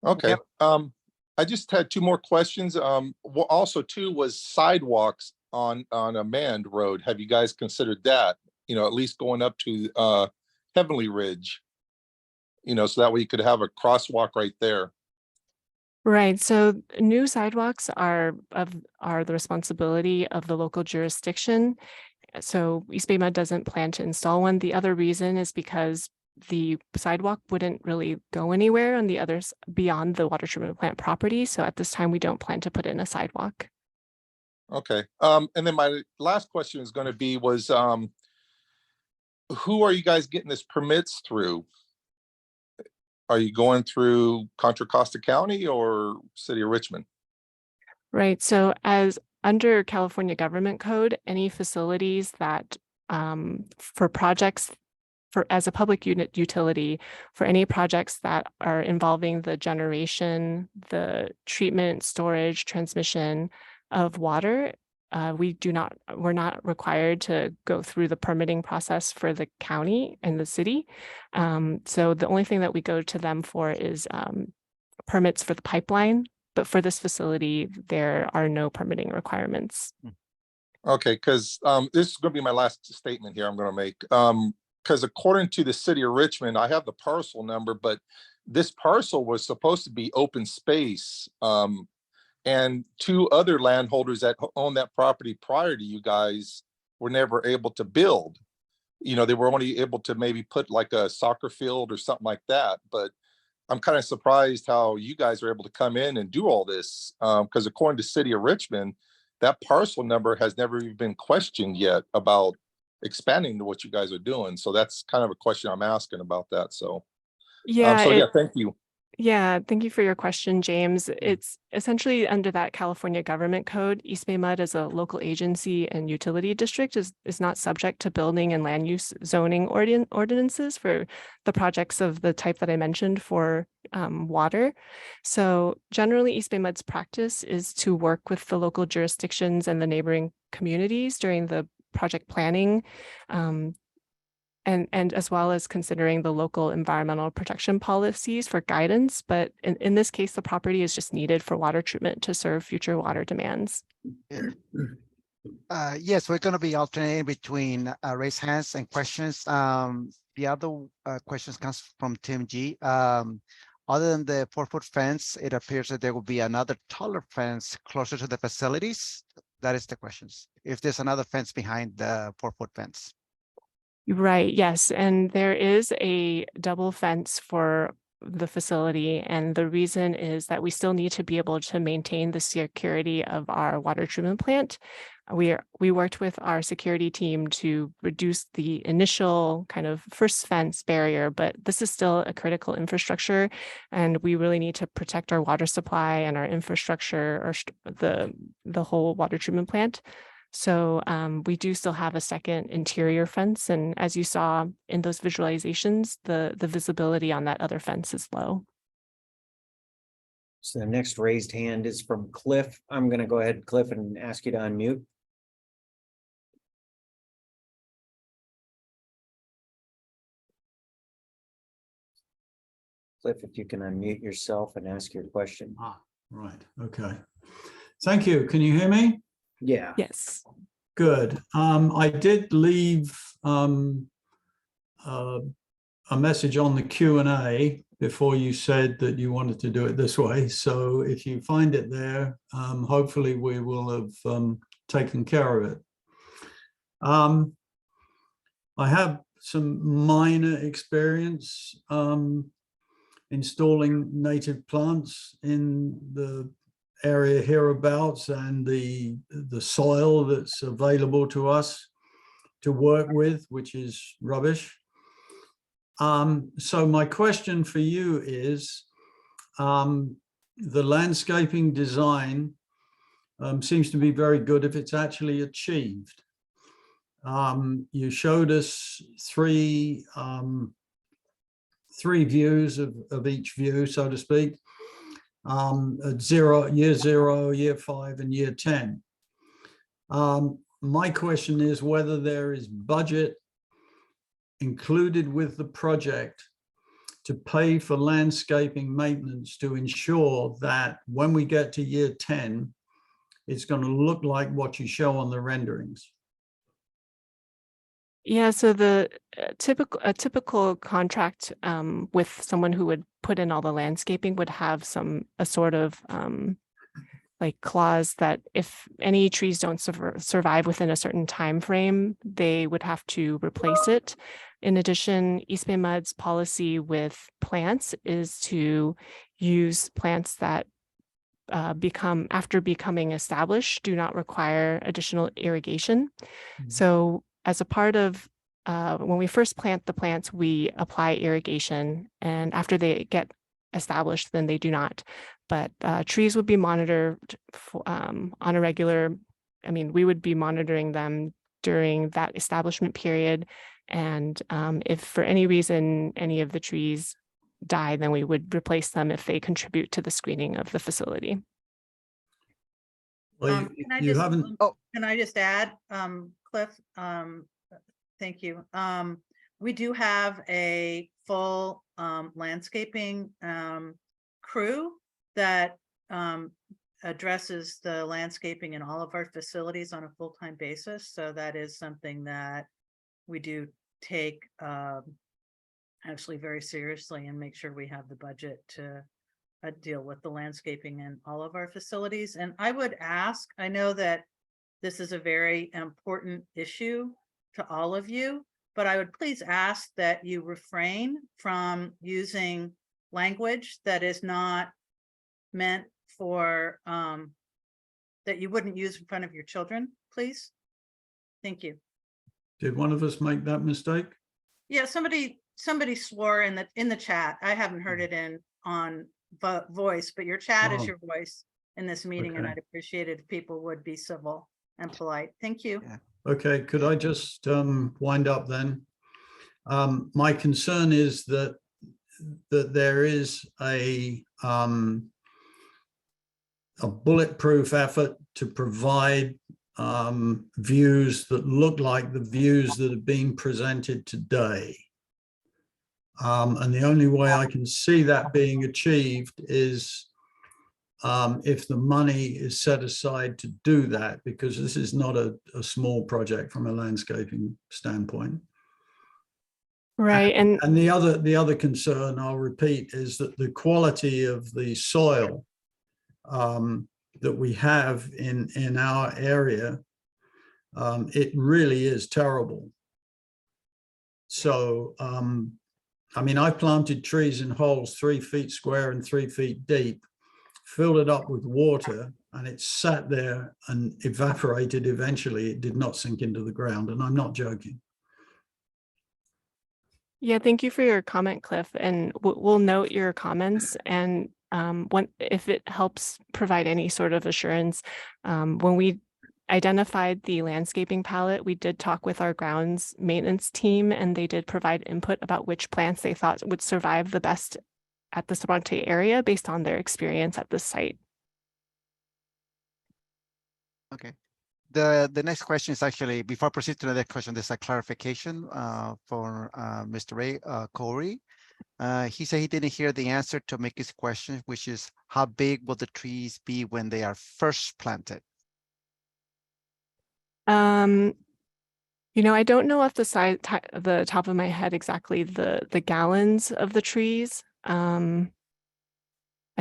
Okay, I just had two more questions. Also too was sidewalks on Amand Road. Have you guys considered that? You know, at least going up to Heavenly Ridge. You know, so that way you could have a crosswalk right there. Right. So new sidewalks are the responsibility of the local jurisdiction. So East Bay MUD doesn't plan to install one. The other reason is because the sidewalk wouldn't really go anywhere on the others beyond the water treatment plant property. So at this time, we don't plan to put in a sidewalk. Okay. And then my last question is going to be who are you guys getting this permits through? Are you going through Contra Costa County or City of Richmond? Right. So as under California Government Code, any facilities that for projects as a public utility, for any projects that are involving the generation, the treatment, storage, transmission of water, we're not required to go through the permitting process for the county and the city. So the only thing that we go to them for is permits for the pipeline. But for this facility, there are no permitting requirements. Okay, because this is going to be my last statement here I'm going to make. Because according to the City of Richmond, I have the parcel number, but this parcel was supposed to be open space. And two other landholders that own that property prior to you guys were never able to build. You know, they were only able to maybe put like a soccer field or something like that. But I'm kind of surprised how you guys are able to come in and do all this. Because according to City of Richmond, that parcel number has never even been questioned yet about expanding to what you guys are doing. So that's kind of a question I'm asking about that. So Yeah. Thank you. Yeah, thank you for your question, James. It's essentially under that California Government Code. East Bay MUD as a local agency and utility district is not subject to building and land use zoning ordinances for the projects of the type that I mentioned for water. So generally, East Bay MUD's practice is to work with the local jurisdictions and the neighboring communities during the project planning, and as well as considering the local environmental protection policies for guidance. But in this case, the property is just needed for water treatment to serve future water demands. Yes, we're going to be alternating between raise hands and questions. The other questions comes from Tim G. Other than the 4-foot fence, it appears that there will be another taller fence closer to the facilities. That is the questions. If there's another fence behind the 4-foot fence. Right, yes. And there is a double fence for the facility. And the reason is that we still need to be able to maintain the security of our water treatment plant. We worked with our security team to reduce the initial kind of first fence barrier, but this is still a critical infrastructure, and we really need to protect our water supply and our infrastructure, or the whole water treatment plant. So we do still have a second interior fence. And as you saw in those visualizations, the visibility on that other fence is low. So the next raised hand is from Cliff. I'm going to go ahead, Cliff, and ask you to unmute. Cliff, if you can unmute yourself and ask your question. Right. Okay. Thank you. Can you hear me? Yeah. Yes. Good. I did leave a message on the Q&A before you said that you wanted to do it this way. So if you find it there, hopefully we will have taken care of it. I have some minor experience installing native plants in the area hereabouts and the soil that's available to us to work with, which is rubbish. So my question for you is, the landscaping design seems to be very good if it's actually achieved. You showed us three views of each view, so to speak, at year 0, year 5, and year 10. My question is whether there is budget included with the project to pay for landscaping maintenance to ensure that when we get to year 10, it's going to look like what you show on the renderings. Yeah, so the typical contract with someone who would put in all the landscaping would have a sort of like clause that if any trees don't survive within a certain time frame, they would have to replace it. In addition, EBMUD's policy with plants is to use plants that after becoming established do not require additional irrigation. So as a part of when we first plant the plants, we apply irrigation, and after they get established, then they do not. But trees would be monitored on a regular, we would be monitoring them during that establishment period. And if for any reason any of the trees die, then we would replace them if they contribute to the screening of the facility. Well, can I just add, Cliff? Thank you. We do have a full landscaping crew that addresses the landscaping in all of our facilities on a full-time basis. So that is something that we do take actually very seriously and make sure we have the budget to deal with the landscaping in all of our facilities. And I would ask, I know that this is a very important issue to all of you, but I would please ask that you refrain from using language that is not meant for, that you wouldn't use in front of your children, please. Thank you. Did one of us make that mistake? Yeah, somebody swore in the chat. I haven't heard it on voice, but your chat is your voice in this meeting, and I'd appreciate it if people would be civil and polite. Thank you. Yeah. Okay, could I just wind up then? My concern is that there is a bulletproof effort to provide views that look like the views that are being presented today. And the only way I can see that being achieved is if the money is set aside to do that, because this is not a small project from a landscaping standpoint. Right. And the other concern, I'll repeat, is that the quality of the soil that we have in our area, it really is terrible. So, I planted trees in holes 3 feet square and 3 feet deep, filled it up with water, and it sat there and evaporated eventually. It did not sink into the ground, and I'm not joking. yeah, thank you for your comment, Cliff. And we'll note your comments. And if it helps provide any sort of assurance, when we identified the landscaping palette, we did talk with our grounds maintenance team, and they did provide input about which plants they thought would survive the best at the Sobrante area based on their experience at the site. Okay. The next question is actually, before I proceed to the next question, there's a clarification for Mr. Ray Corey. He said he didn't hear the answer to make his question, which is how big will the trees be when they are first planted? You know, I don't know off the top of my head exactly the gallons of the trees. I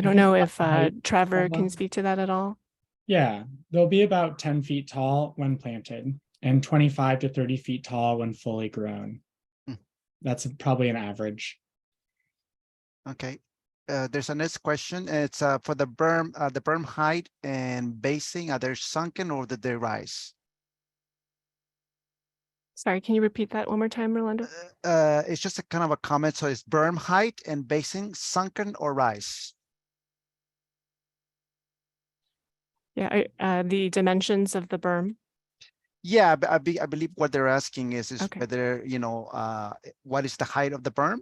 don't know if Trevor can speak to that at all. Yeah, they'll be about 10 feet tall when planted and 25 to 30 feet tall when fully grown. Hmm. That's probably an average. Okay. There's a next question. It's for the berm height and basing. Are they sunken or did they rise? Sorry, can you repeat that one more time, Rolando? It's just a kind of a comment. So it's berm height and basing sunken or rise? Yeah, the dimensions of the berm. Yeah, I believe what they're asking is Okay. whether, you know, what is the height of the berm?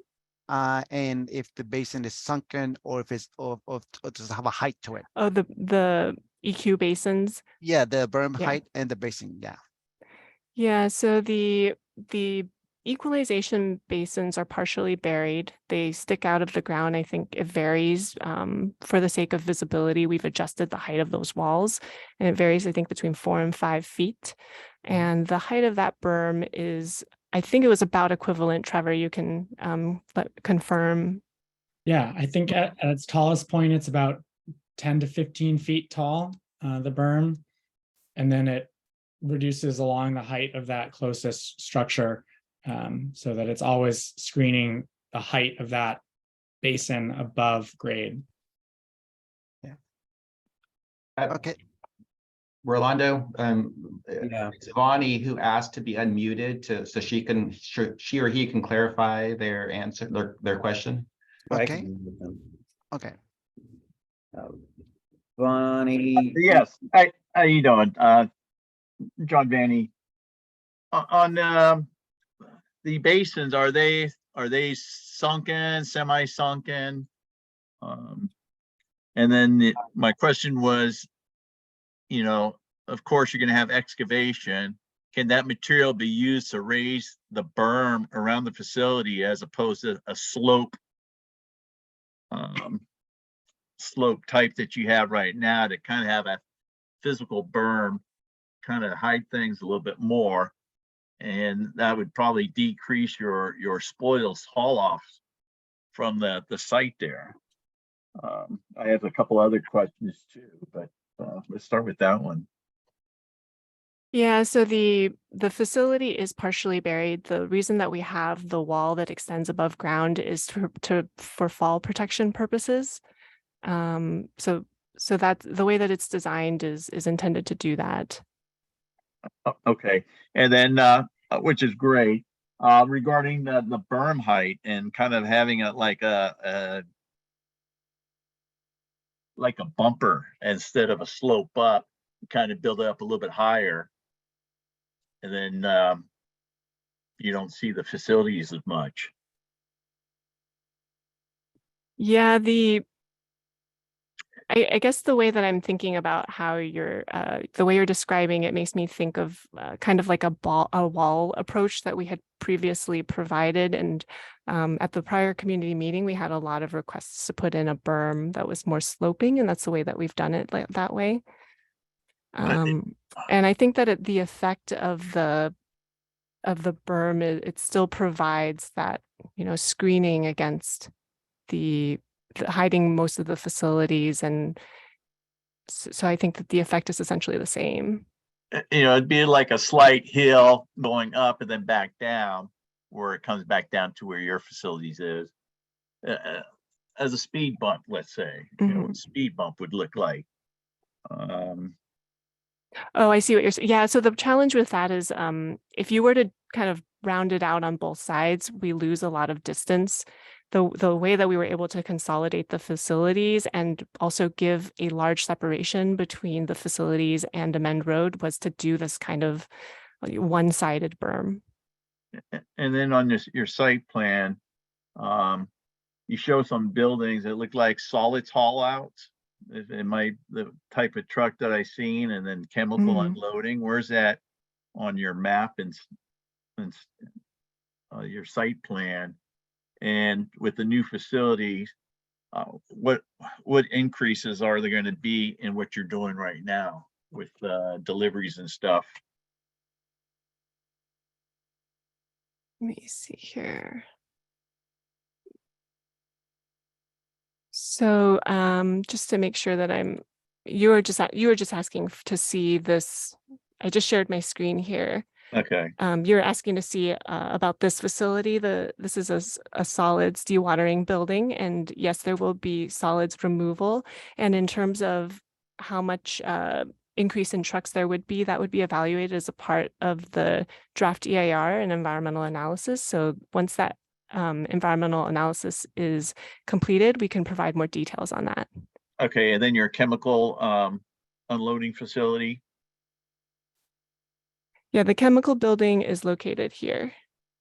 And if the basin is sunken or if it's or does it have a height to it? Oh, the EQ basins. Yeah, the berm Yeah. height and the basin. Yeah. Yeah, so the equalization basins are partially buried. They stick out of the ground. I think it varies for the sake of visibility. We've adjusted the height of those walls, and it varies, I think, between 4 and 5 feet. And the height of that berm is, I think it was about equivalent. Trevor, you can confirm. Yeah, I think at its tallest point, it's about 10 to 15 feet tall, the berm. And then it reduces along the height of that closest structure, so that it's always screening the height of that basin above grade. Yeah. Okay. Rolando, Yeah. it's Vani who asked to be unmuted so she or he can clarify their answer, their question. Okay. Okay. Bonnie. Yes. How you doing? John Vanny. On the basins, are they sunken, semi-sunken? And then my question was, you know, of course, you're going to have excavation. Can that material be used to raise the berm around the facility as opposed to a slope type that you have right now to kind of have a physical berm, kind of hide things a little bit more, and that would probably decrease your spoils haul offs from the site there. I have a couple other questions too, but let's start with that one. Yeah, so the facility is partially buried. The reason that we have the wall that extends above ground is for fall protection purposes. So that the way that it's designed is intended to do that. Okay, and then which is great. Regarding the berm height and kind of having a like a bumper instead of a slope up, kind of build it up a little bit higher, and then you don't see the facilities as much. Yeah, I guess the way that I'm thinking about how the way you're describing it makes me think of kind of like a wall approach that we had previously provided. And at the prior community meeting, we had a lot of requests to put in a berm that was more sloping, and that's the way that we've done it that way. And I think that the effect of the berm, it still provides that, you know, screening against the hiding most of the facilities, and so I think that the effect is essentially the same. You know, it'd be like a slight hill going up and then back down, where it comes back down to where your facilities is, as a speed bump, let's say. You know, what a speed bump would look like. Oh, I see what you're saying. Yeah, so the challenge with that is if you were to kind of round it out on both sides, we lose a lot of distance. The way that we were able to consolidate the facilities and also give a large separation between the facilities and Amend Road was to do this kind of one-sided berm. And then on your site plan, you show some buildings that look like solids haul outs. The type of truck that I seen, and then chemical unloading. Where's that on your map and your site plan? And with the new facilities, what increases are there going to be in what you're doing right now with deliveries and stuff? Let me see here. So just to make sure that you were just asking to see this. I just shared my screen here. Okay. You're asking to see about this facility. This is a solids dewatering building, and yes, there will be solids removal. And in terms of how much increase in trucks there would be, that would be evaluated as a part of the draft EIR and environmental analysis. So once that environmental analysis is completed, we can provide more details on that. Okay, and then your chemical unloading facility. Yeah, the chemical building is located here.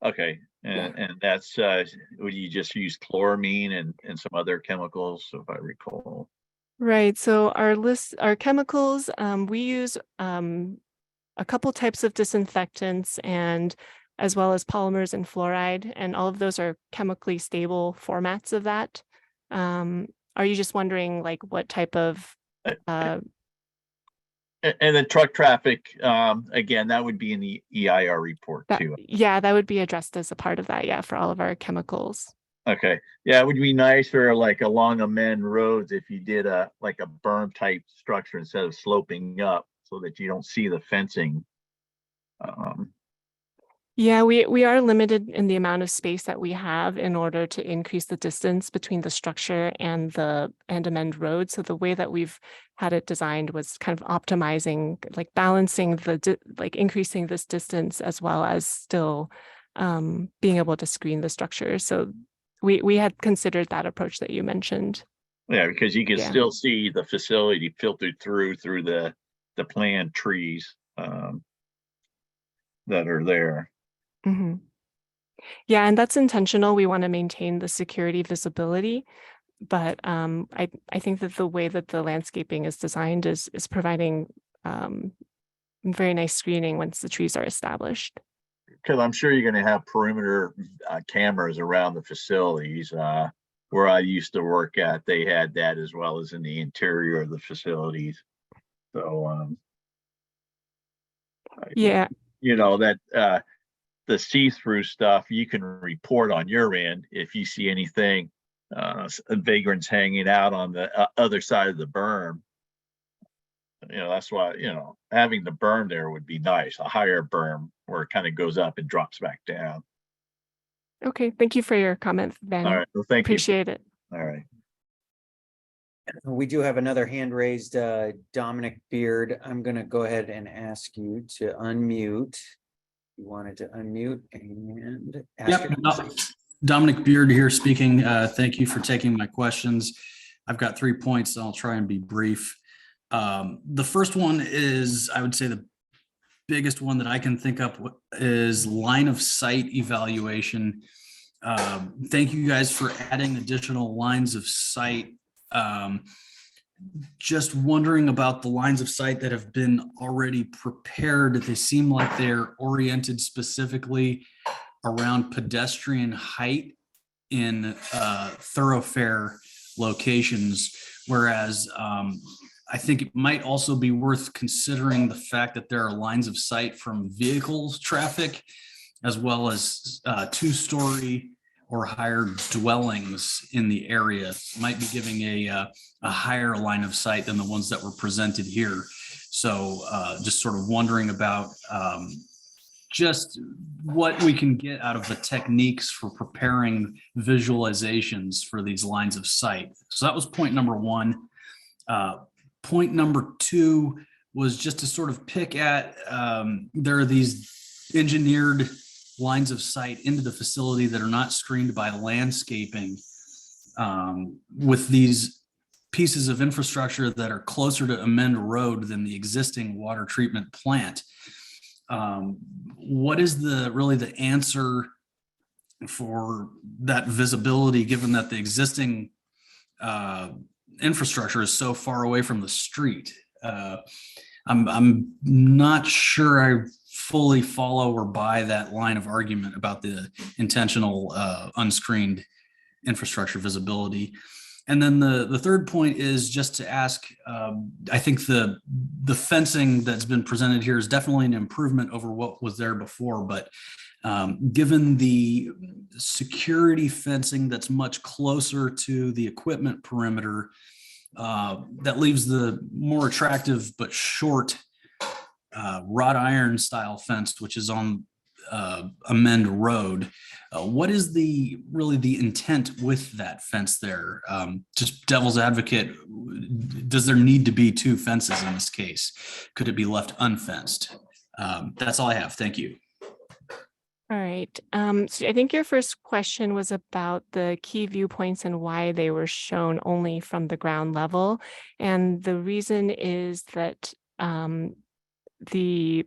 Okay, and that's would you just use chloramine and some other chemicals, if I recall? Right. So our chemicals, we use a couple types of disinfectants and as well as polymers and fluoride, and all of those are chemically stable formats of that. Are you just wondering like what type of And then truck traffic, again, that would be in the EIR report too. Yeah, that would be addressed as a part of that. Yeah, for all of our chemicals. Okay. Yeah, it would be nicer like along amend roads if you did a berm type structure instead of sloping up so that you don't see the fencing. Yeah, we are limited in the amount of space that we have in order to increase the distance between the structure and the amend road. So the way that we've had it designed was kind of optimizing, like balancing increasing this distance as well as still being able to screen the structure. So we had considered that approach that you mentioned. Yeah, because you can still see the facility filtered through the planned trees that are there. Mm-hmm. Yeah, and that's intentional. We want to maintain the security visibility, but I think that the way that the landscaping is designed is providing very nice screening once the trees are established. Because I'm sure you're going to have perimeter cameras around the facilities. Where I used to work at, they had that as well as in the interior of the facilities. So yeah, you know that the see-through stuff you can report on your end if you see anything vagrants hanging out on the other side of the berm. You know, that's why, you know, having the berm there would be nice, a higher berm where it kind of goes up and drops back down. Okay, thank you for your comment, Ben. All right, well, thank you. Appreciate it. All right. We do have another hand raised, Dominic Beard. I'm going to go ahead and ask you to unmute. You wanted to unmute and ask your question. Dominic Beard here speaking. Thank you for taking my questions. I've got 3 points, and I'll try and be brief. The first one is, I would say the biggest one that I can think up is line of sight evaluation. Thank you guys for adding additional lines of sight. Just wondering about the lines of sight that have been already prepared. They seem like they're oriented specifically around pedestrian height in thoroughfare locations, whereas I think it might also be worth considering the fact that there are lines of sight from vehicles traffic, as well as 2-story or higher dwellings in the area. Might be giving a higher line of sight than the ones that were presented here. So just sort of wondering about just what we can get out of the techniques for preparing visualizations for these lines of sight. So that was point number one. Point number two was just to sort of pick at, there are these engineered lines of sight into the facility that are not screened by landscaping, with these pieces of infrastructure that are closer to Amend Road than the existing water treatment plant. What is really the answer for that visibility, given that the existing infrastructure is so far away from the street? I'm not sure I fully follow or buy that line of argument about the intentional unscreened infrastructure visibility. And then the third point is just to ask, I think the fencing that's been presented here is definitely an improvement over what was there before, but given the security fencing that's much closer to the equipment perimeter, that leaves the more attractive but short wrought iron style fence, which is on Amend Road. What is really the intent with that fence there? Just devil's advocate, does there need to be two fences in this case? Could it be left unfenced? That's all I have. Thank you. All right. So I think your first question was about the key viewpoints and why they were shown only from the ground level. And the reason is that the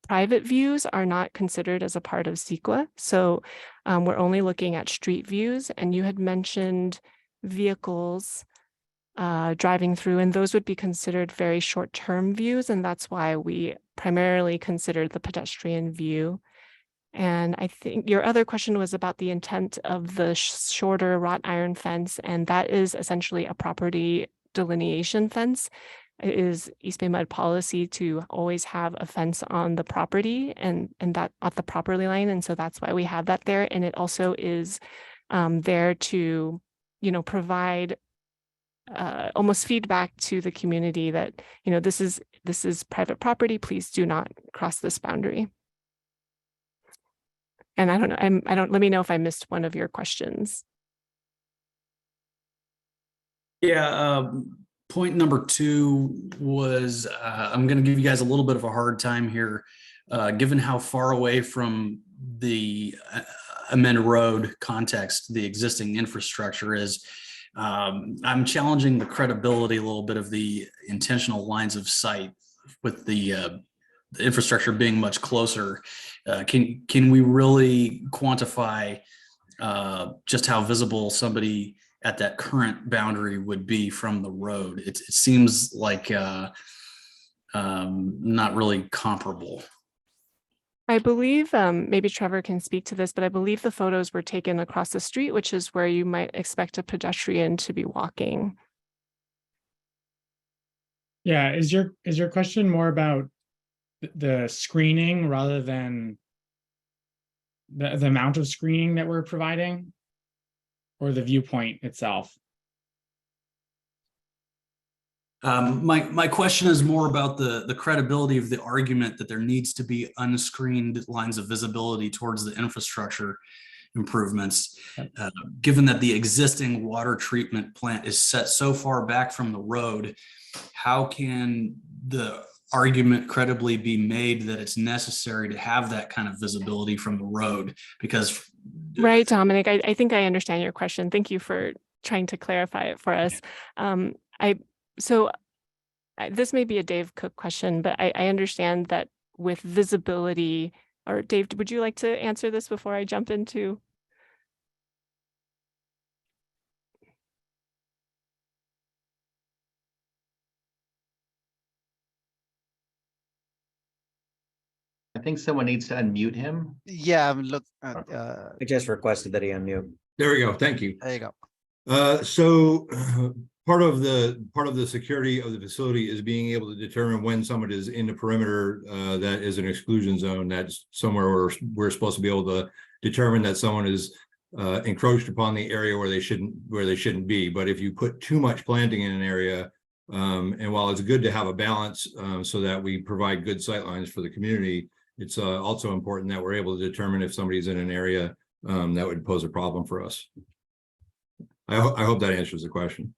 private views are not considered as a part of CEQA. So we're only looking at street views, and you had mentioned vehicles driving through, and those would be considered very short-term views. And that's why we primarily considered the pedestrian view. And I think your other question was about the intent of the shorter wrought iron fence, and that is essentially a property delineation fence. It is East Bay Mud policy to always have a fence on the property and that at the property line, and so that's why we have that there. And it also is there to, provide almost feedback to the community that this is private property. Please do not cross this boundary. And I don't know. Let me know if I missed one of your questions. Yeah. Point number 2 was, I'm going to give you guys a little bit of a hard time here, given how far away from the Amend Road context the existing infrastructure is. I'm challenging the credibility a little bit of the intentional lines of sight with the infrastructure being much closer. Can we really quantify just how visible somebody at that current boundary would be from the road? It seems like not really comparable. I believe maybe Trevor can speak to this, but I believe the photos were taken across the street, which is where you might expect a pedestrian to be walking. Yeah, is your question more about the screening rather than the amount of screening that we're providing, or the viewpoint itself? My question is more about the credibility of the argument that there needs to be unscreened lines of visibility towards the infrastructure improvements, given that the existing water treatment plant is set so far back from the road. How can the argument credibly be made that it's necessary to have that kind of visibility from the road? Because right, Dominic, I think I understand your question. Thank you for trying to clarify it for us. This may be a Dave Cook question, but I understand that with visibility, or Dave, would you like to answer this before I jump into? I think someone needs to unmute him. Yeah, look, I just requested that he unmute. There we go. Thank you. there you go. So part of the security of the facility is being able to determine when someone is in the perimeter that is an exclusion zone. That's somewhere where we're supposed to be able to determine that someone is encroached upon the area where they shouldn't be. But if you put too much planting in an area, and while it's good to have a balance so that we provide good sightlines for the community, it's also important that we're able to determine if somebody's in an area that would pose a problem for us. I hope that answers the question.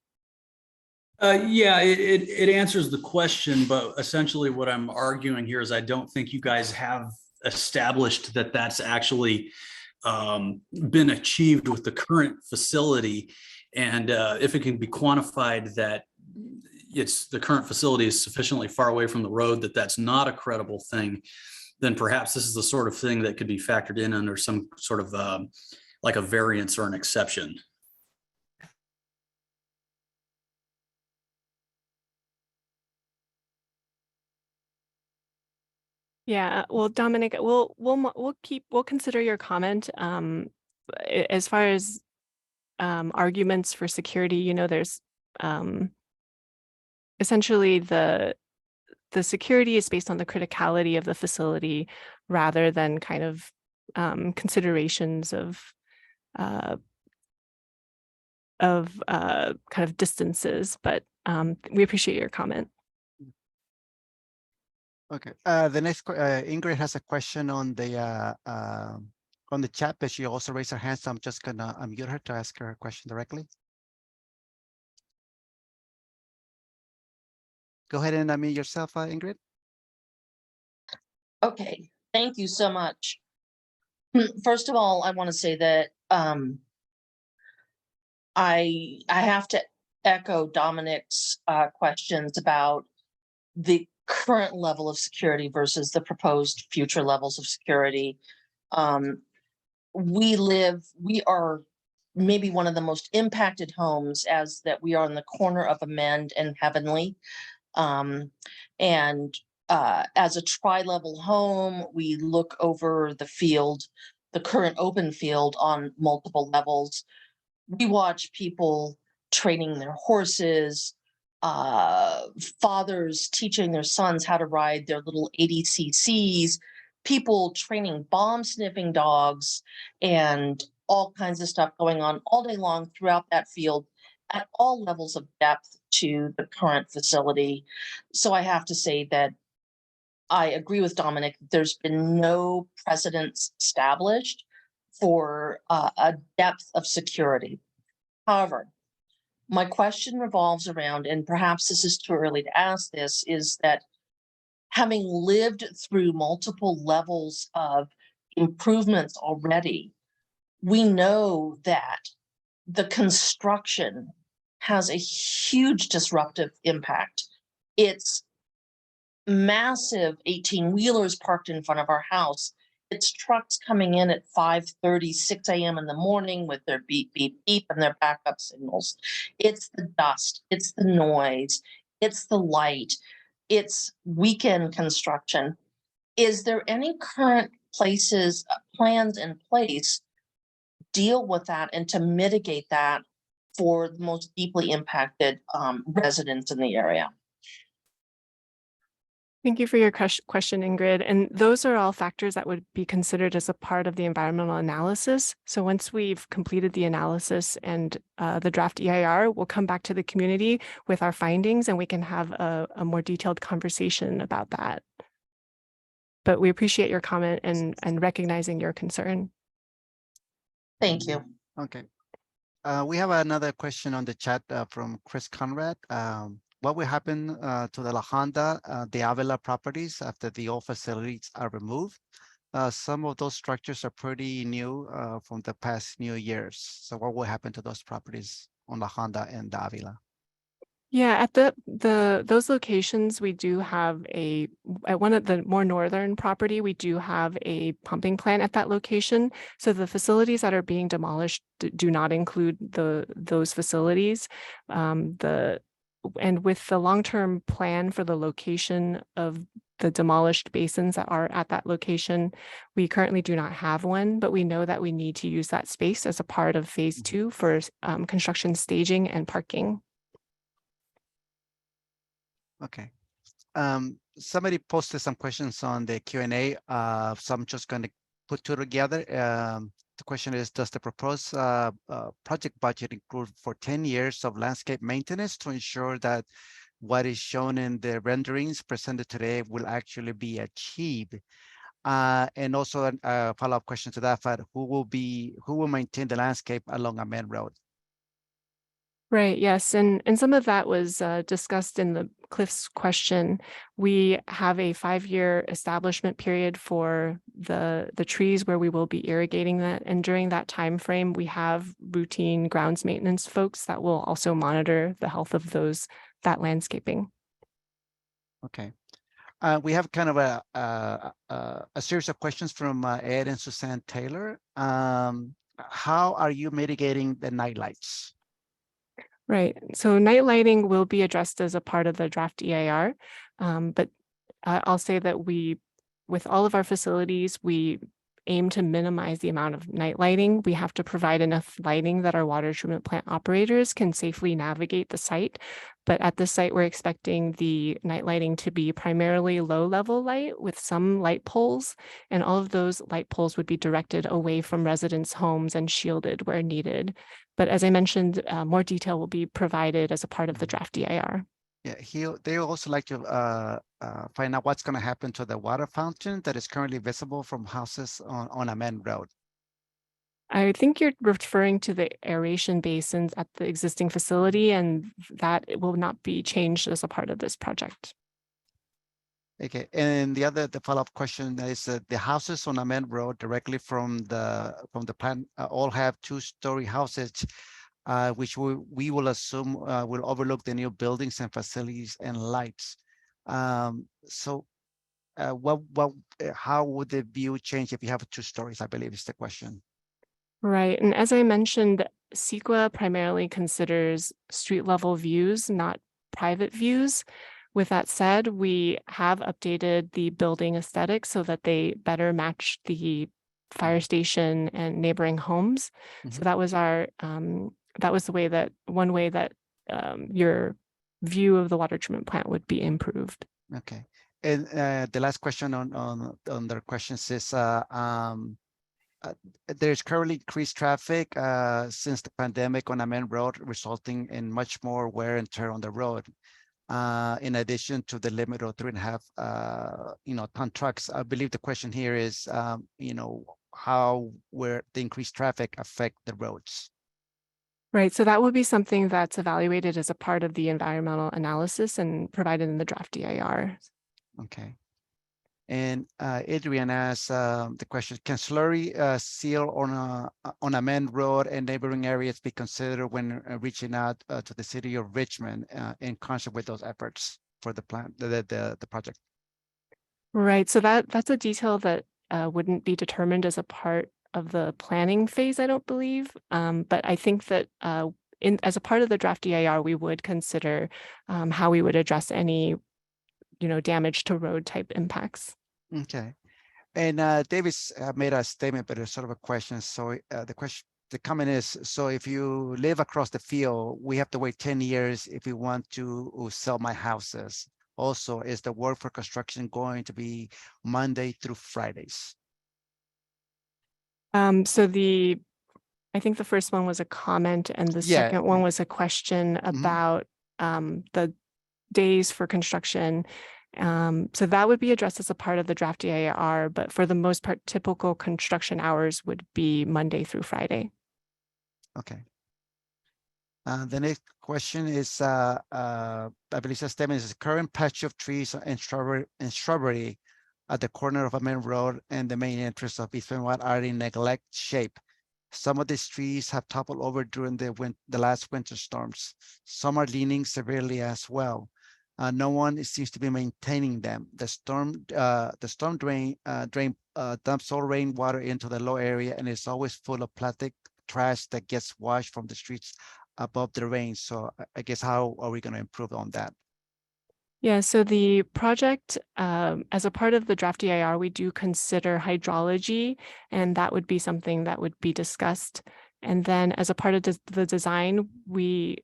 Yeah, it answers the question, but essentially what I'm arguing here is I don't think you guys have established that that's actually been achieved with the current facility. And if it can be quantified that the current facility is sufficiently far away from the road that that's not a credible thing, then perhaps this is the sort of thing that could be factored in under some sort of like a variance or an exception. Yeah, well, Dominic, we'll consider your comment. As far as arguments for security, you know, there's essentially the security is based on the criticality of the facility rather than kind of considerations of kind of distances, but we appreciate your comment. Okay, the next, Ingrid has a question on the chat, but she also raised her hand, so I'm just gonna unmute her to ask her a question directly. Go ahead and unmute yourself, Ingrid. Okay, thank you so much. First of all, I want to say that I have to echo Dominic's questions about the current level of security versus the proposed future levels of security. We are maybe one of the most impacted homes, as that we are on the corner of Amend and Heavenly. As a tri-level home, we look over the field, the current open field, on multiple levels. We watch people training their horses, fathers teaching their sons how to ride their little 80cc's, people training bomb sniffing dogs, and all kinds of stuff going on all day long throughout that field at all levels of depth to the current facility. So I have to say that I agree with Dominic. There's been no precedents established for a depth of security. However, my question revolves around, and perhaps this is too early to ask this, is that having lived through multiple levels of improvements already, we know that the construction has a huge disruptive impact. It's massive 18-wheelers parked in front of our house. It's trucks coming in at 5:30, 6 a.m. in the morning with their beep, beep, beep and their backup signals. It's the dust, it's the noise, it's the light, it's weekend construction. Is there any current plans in place deal with that and to mitigate that for the most deeply impacted residents in the area? Thank you for your question, Ingrid. And those are all factors that would be considered as a part of the environmental analysis. So once we've completed the analysis and the draft EIR, we'll come back to the community with our findings and we can have a more detailed conversation about that. But we appreciate your comment and recognizing your concern. Thank you. Okay. We have another question on the chat from Chris Conrad. What will happen to the La Honda, the Avila properties after the old facilities are removed? Some of those structures are pretty new from the past few years. So what will happen to those properties on La Honda and the Avila? Yeah, at those locations, we do have at one of the more northern property, we do have a pumping plant at that location. So the facilities that are being demolished do not include those facilities. And with the long-term plan for the location of the demolished basins that are at that location, we currently do not have one, but we know that we need to use that space as a part of phase 2 for construction staging and parking. Okay. Somebody posted some questions on the Q&A, so I'm just going to put two together. The question is, does the proposed project budget include for 10 years of landscape maintenance to ensure that what is shown in the renderings presented today will actually be achieved? And also a follow-up question to that, who will maintain the landscape along a main road? Right, yes, and some of that was discussed in the Cliff's question. We have a 5-year establishment period for the trees where we will be irrigating that, and during that time frame, we have routine grounds maintenance folks that will also monitor the health of that landscaping. Okay, we have kind of a series of questions from Ed and Suzanne Taylor. How are you mitigating the night lights? Right. So night lighting will be addressed as a part of the draft EIR, but I'll say that with all of our facilities, we aim to minimize the amount of night lighting. We have to provide enough lighting that our water treatment plant operators can safely navigate the site. But at this site, we're expecting the night lighting to be primarily low-level light with some light poles, and all of those light poles would be directed away from residents' homes and shielded where needed. But as I mentioned, more detail will be provided as a part of the draft DIR. Yeah, they also like to find out what's going to happen to the water fountain that is currently visible from houses on Amend Road. I think you're referring to the aeration basins at the existing facility, and that it will not be changed as a part of this project. Okay, and the follow-up question is the houses on Amend Road directly from the plant all have two-story houses, which we will assume will overlook the new buildings and facilities and lights. So how would the view change if you have two stories, I believe is the question. Right, and as I mentioned, CEQA primarily considers street level views, not private views. With that said, we have updated the building aesthetics so that they better match the fire station and neighboring homes. So that was our that was one way that your view of the water treatment plant would be improved. Okay, and the last question on their questions is there's currently increased traffic since the pandemic on Amend Road, resulting in much more wear and tear on the road. In addition to the limit of 3.5 ton trucks. I believe the question here is how the increased traffic affect the roads. Right, so that would be something that's evaluated as a part of the environmental analysis and provided in the draft DIR. Okay. And Adrian asks the question, can slurry seal on Amend Road and neighboring areas be considered when reaching out to the city of Richmond in concert with those efforts for the project? Right, so that's a detail that wouldn't be determined as a part of the planning phase, I don't believe. But I think that as a part of the draft DIR, we would consider how we would address any damage to road type impacts. Okay. And Davis made a statement, but it's sort of a question. So the comment is, so if you live across the field, we have to wait 10 years if we want to sell my houses. Also, is the work for construction going to be Monday through Fridays? So I think the first one was a comment and the second one was a question about the days for construction. So that would be addressed as a part of the draft DIR, but for the most part, typical construction hours would be Monday through Friday. Okay. The next question is, I believe the statement is current patch of trees and shrubbery at the corner of Amend Road and the main entrance of East EBMUD are in neglect shape. Some of these trees have toppled over during the last winter storms. Some are leaning severely as well. No one seems to be maintaining them. The storm drain dumps all rainwater into the low area and is always full of plastic trash that gets washed from the streets above the rain. So I guess how are we going to improve on that? Yeah, so the project, as a part of the draft DIR, we do consider hydrology, and that would be something that would be discussed. And then as a part of the design, we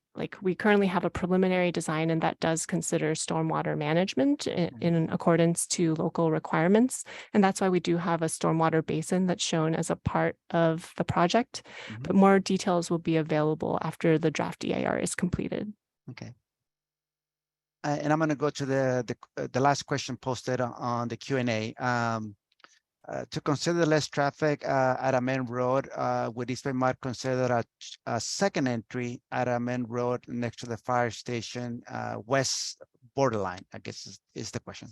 currently have a preliminary design, and that does consider stormwater management in accordance to local requirements. And that's why we do have a stormwater basin that's shown as a part of the project. But more details will be available after the draft DIR is completed. Okay. And I'm going to go to the last question posted on the Q&A. To consider less traffic at Amend Road, would East EBMUD consider a second entry at Amend Road next to the fire station, west borderline, I guess is the question.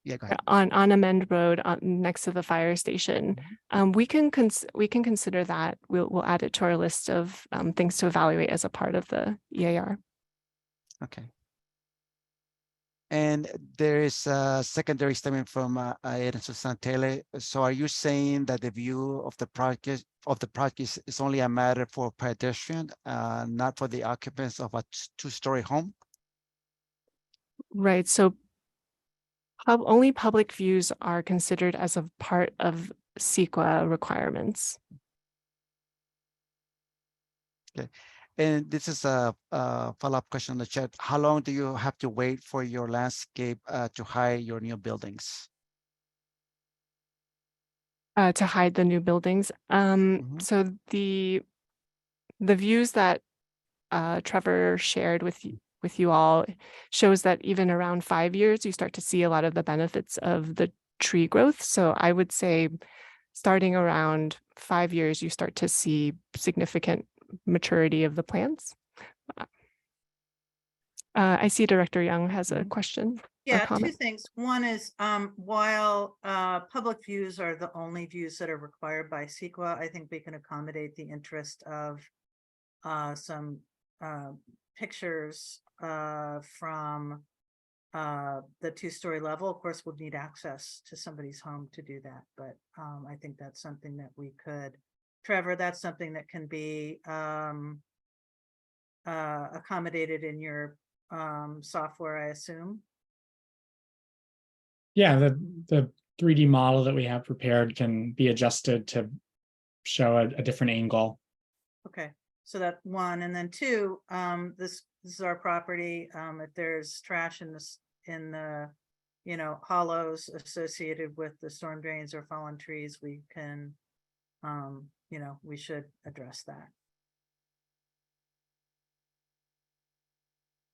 Yeah, go ahead. On Amend Road, next to the fire station, we can consider that. We'll add it to our list of things to evaluate as a part of the EIR. Okay. And there is a secondary statement from Aaron Susan-Taylor. So are you saying that the view of the project is only a matter for pedestrian, not for the occupants of a two-story home? Right. So Only public views are considered as a part of CEQA requirements. Okay. And this is a follow-up question in the chat. How long do you have to wait for your landscape to hide your new buildings? To hide the new buildings. So the views that Trevor shared with you all shows that even around 5 years, you start to see a lot of the benefits of the tree growth. So I would say starting around 5 years, you start to see significant maturity of the plants. I see Director Young has a question. Yeah, two things. One is while public views are the only views that are required by CEQA, I think we can accommodate the interest of some pictures from the 2-story level. Of course, we'll need access to somebody's home to do that, but I think that's something that we could, Trevor, that's something that can be accommodated in your software, I assume. Yeah, the 3D model that we have prepared can be adjusted to show a different angle. Okay, so that's one, and then two, this is our property. If there's trash in the hollows associated with the storm drains or fallen trees, we can we should address that.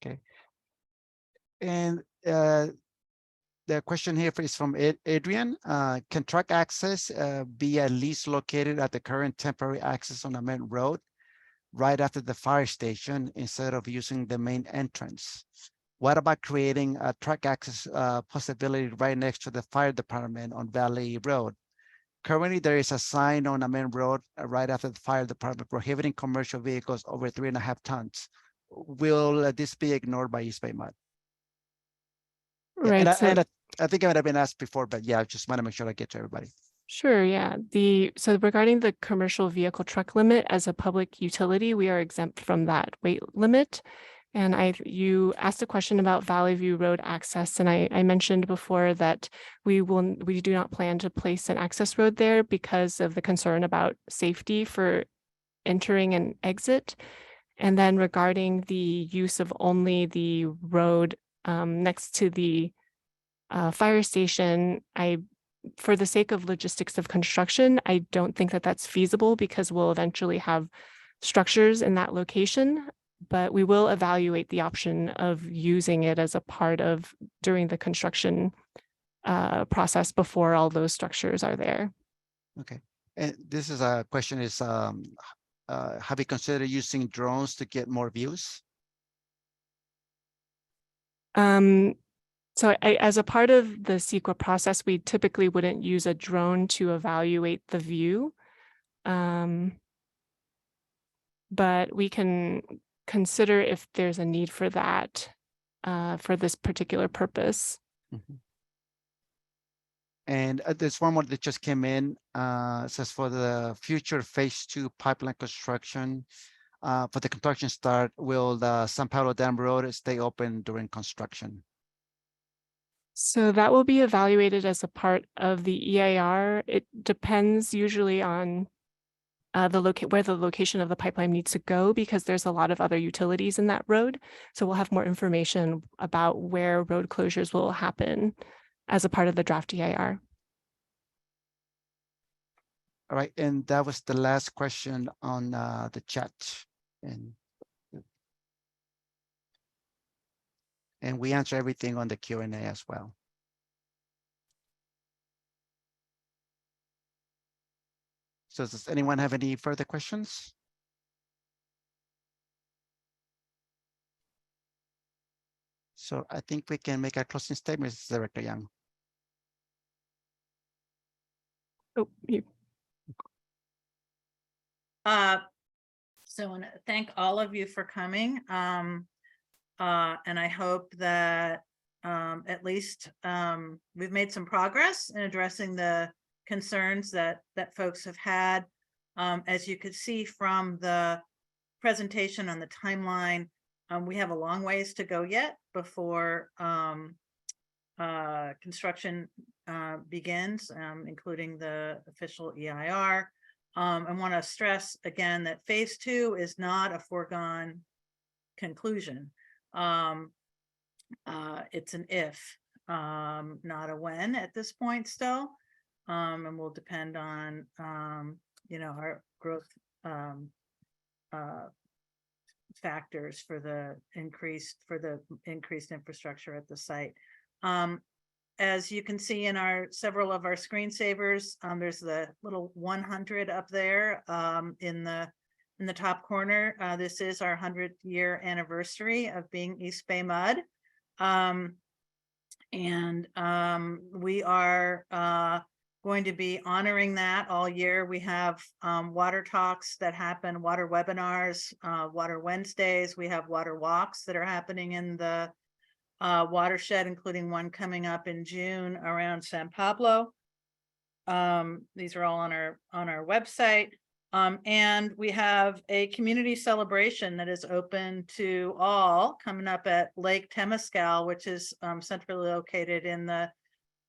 Okay. And the question here is from Adrian. Can truck access be at least located at the current temporary access on a main road right after the fire station instead of using the main entrance? What about creating a truck access possibility right next to the fire department on Valley Road? Currently, there is a sign on a main road right after the fire department prohibiting commercial vehicles over 3.5 tons. Will this be ignored by East Bay MUD? Right. And I think it might have been asked before, but yeah, I just want to make sure I get to everybody. Sure, yeah. So regarding the commercial vehicle truck limit as a public utility, we are exempt from that weight limit. And you asked a question about Valley View Road access, and I mentioned before that we do not plan to place an access road there because of the concern about safety for entering and exit. And then regarding the use of only the road next to the fire station, for the sake of logistics of construction, I don't think that that's feasible because we'll eventually have structures in that location, but we will evaluate the option of using it as a part of during the construction process before all those structures are there. Okay. And this is a question is, have you considered using drones to get more views? So as a part of the CEQA process, we typically wouldn't use a drone to evaluate the view. But we can consider if there's a need for that for this particular purpose. Mm-hmm. And there's one more that just came in. Says for the future phase 2 pipeline construction, for the construction start, will the San Paulo Dam Road stay open during construction? So that will be evaluated as a part of the EIR. It depends usually on where the location of the pipeline needs to go, because there's a lot of other utilities in that road. So we'll have more information about where road closures will happen as a part of the draft EIR. All right, and that was the last question on the chat. And we answer everything on the Q&A as well. So does anyone have any further questions? So I think we can make our closing statements, Director Young. Oh, you. So I want to thank all of you for coming. And I hope that at least we've made some progress in addressing the concerns that folks have had. As you could see from the presentation on the timeline, we have a long ways to go yet before construction begins, including the official EIR. I want to stress again that phase 2 is not a foregone conclusion. It's an if, not a when at this point still, and will depend on our growth factors for the increased infrastructure at the site. As you can see in several of our screensavers, there's the little 100 up there in the top corner. This is our 100-year anniversary of being East Bay MUD. We are going to be honoring that all year. We have water talks that happen, water webinars, water Wednesdays. We have water walks that are happening in the watershed, including one coming up in June around San Pablo. These are all on our website. And we have a community celebration that is open to all coming up at Lake Temescal, which is centrally located in the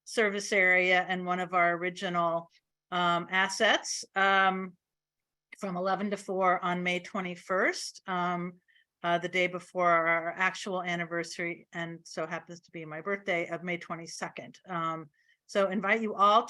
service area and one of our original assets, from 11 to 4 on May 21st, the day before our actual anniversary, and so happens to be my birthday of May 22nd. So invite you all to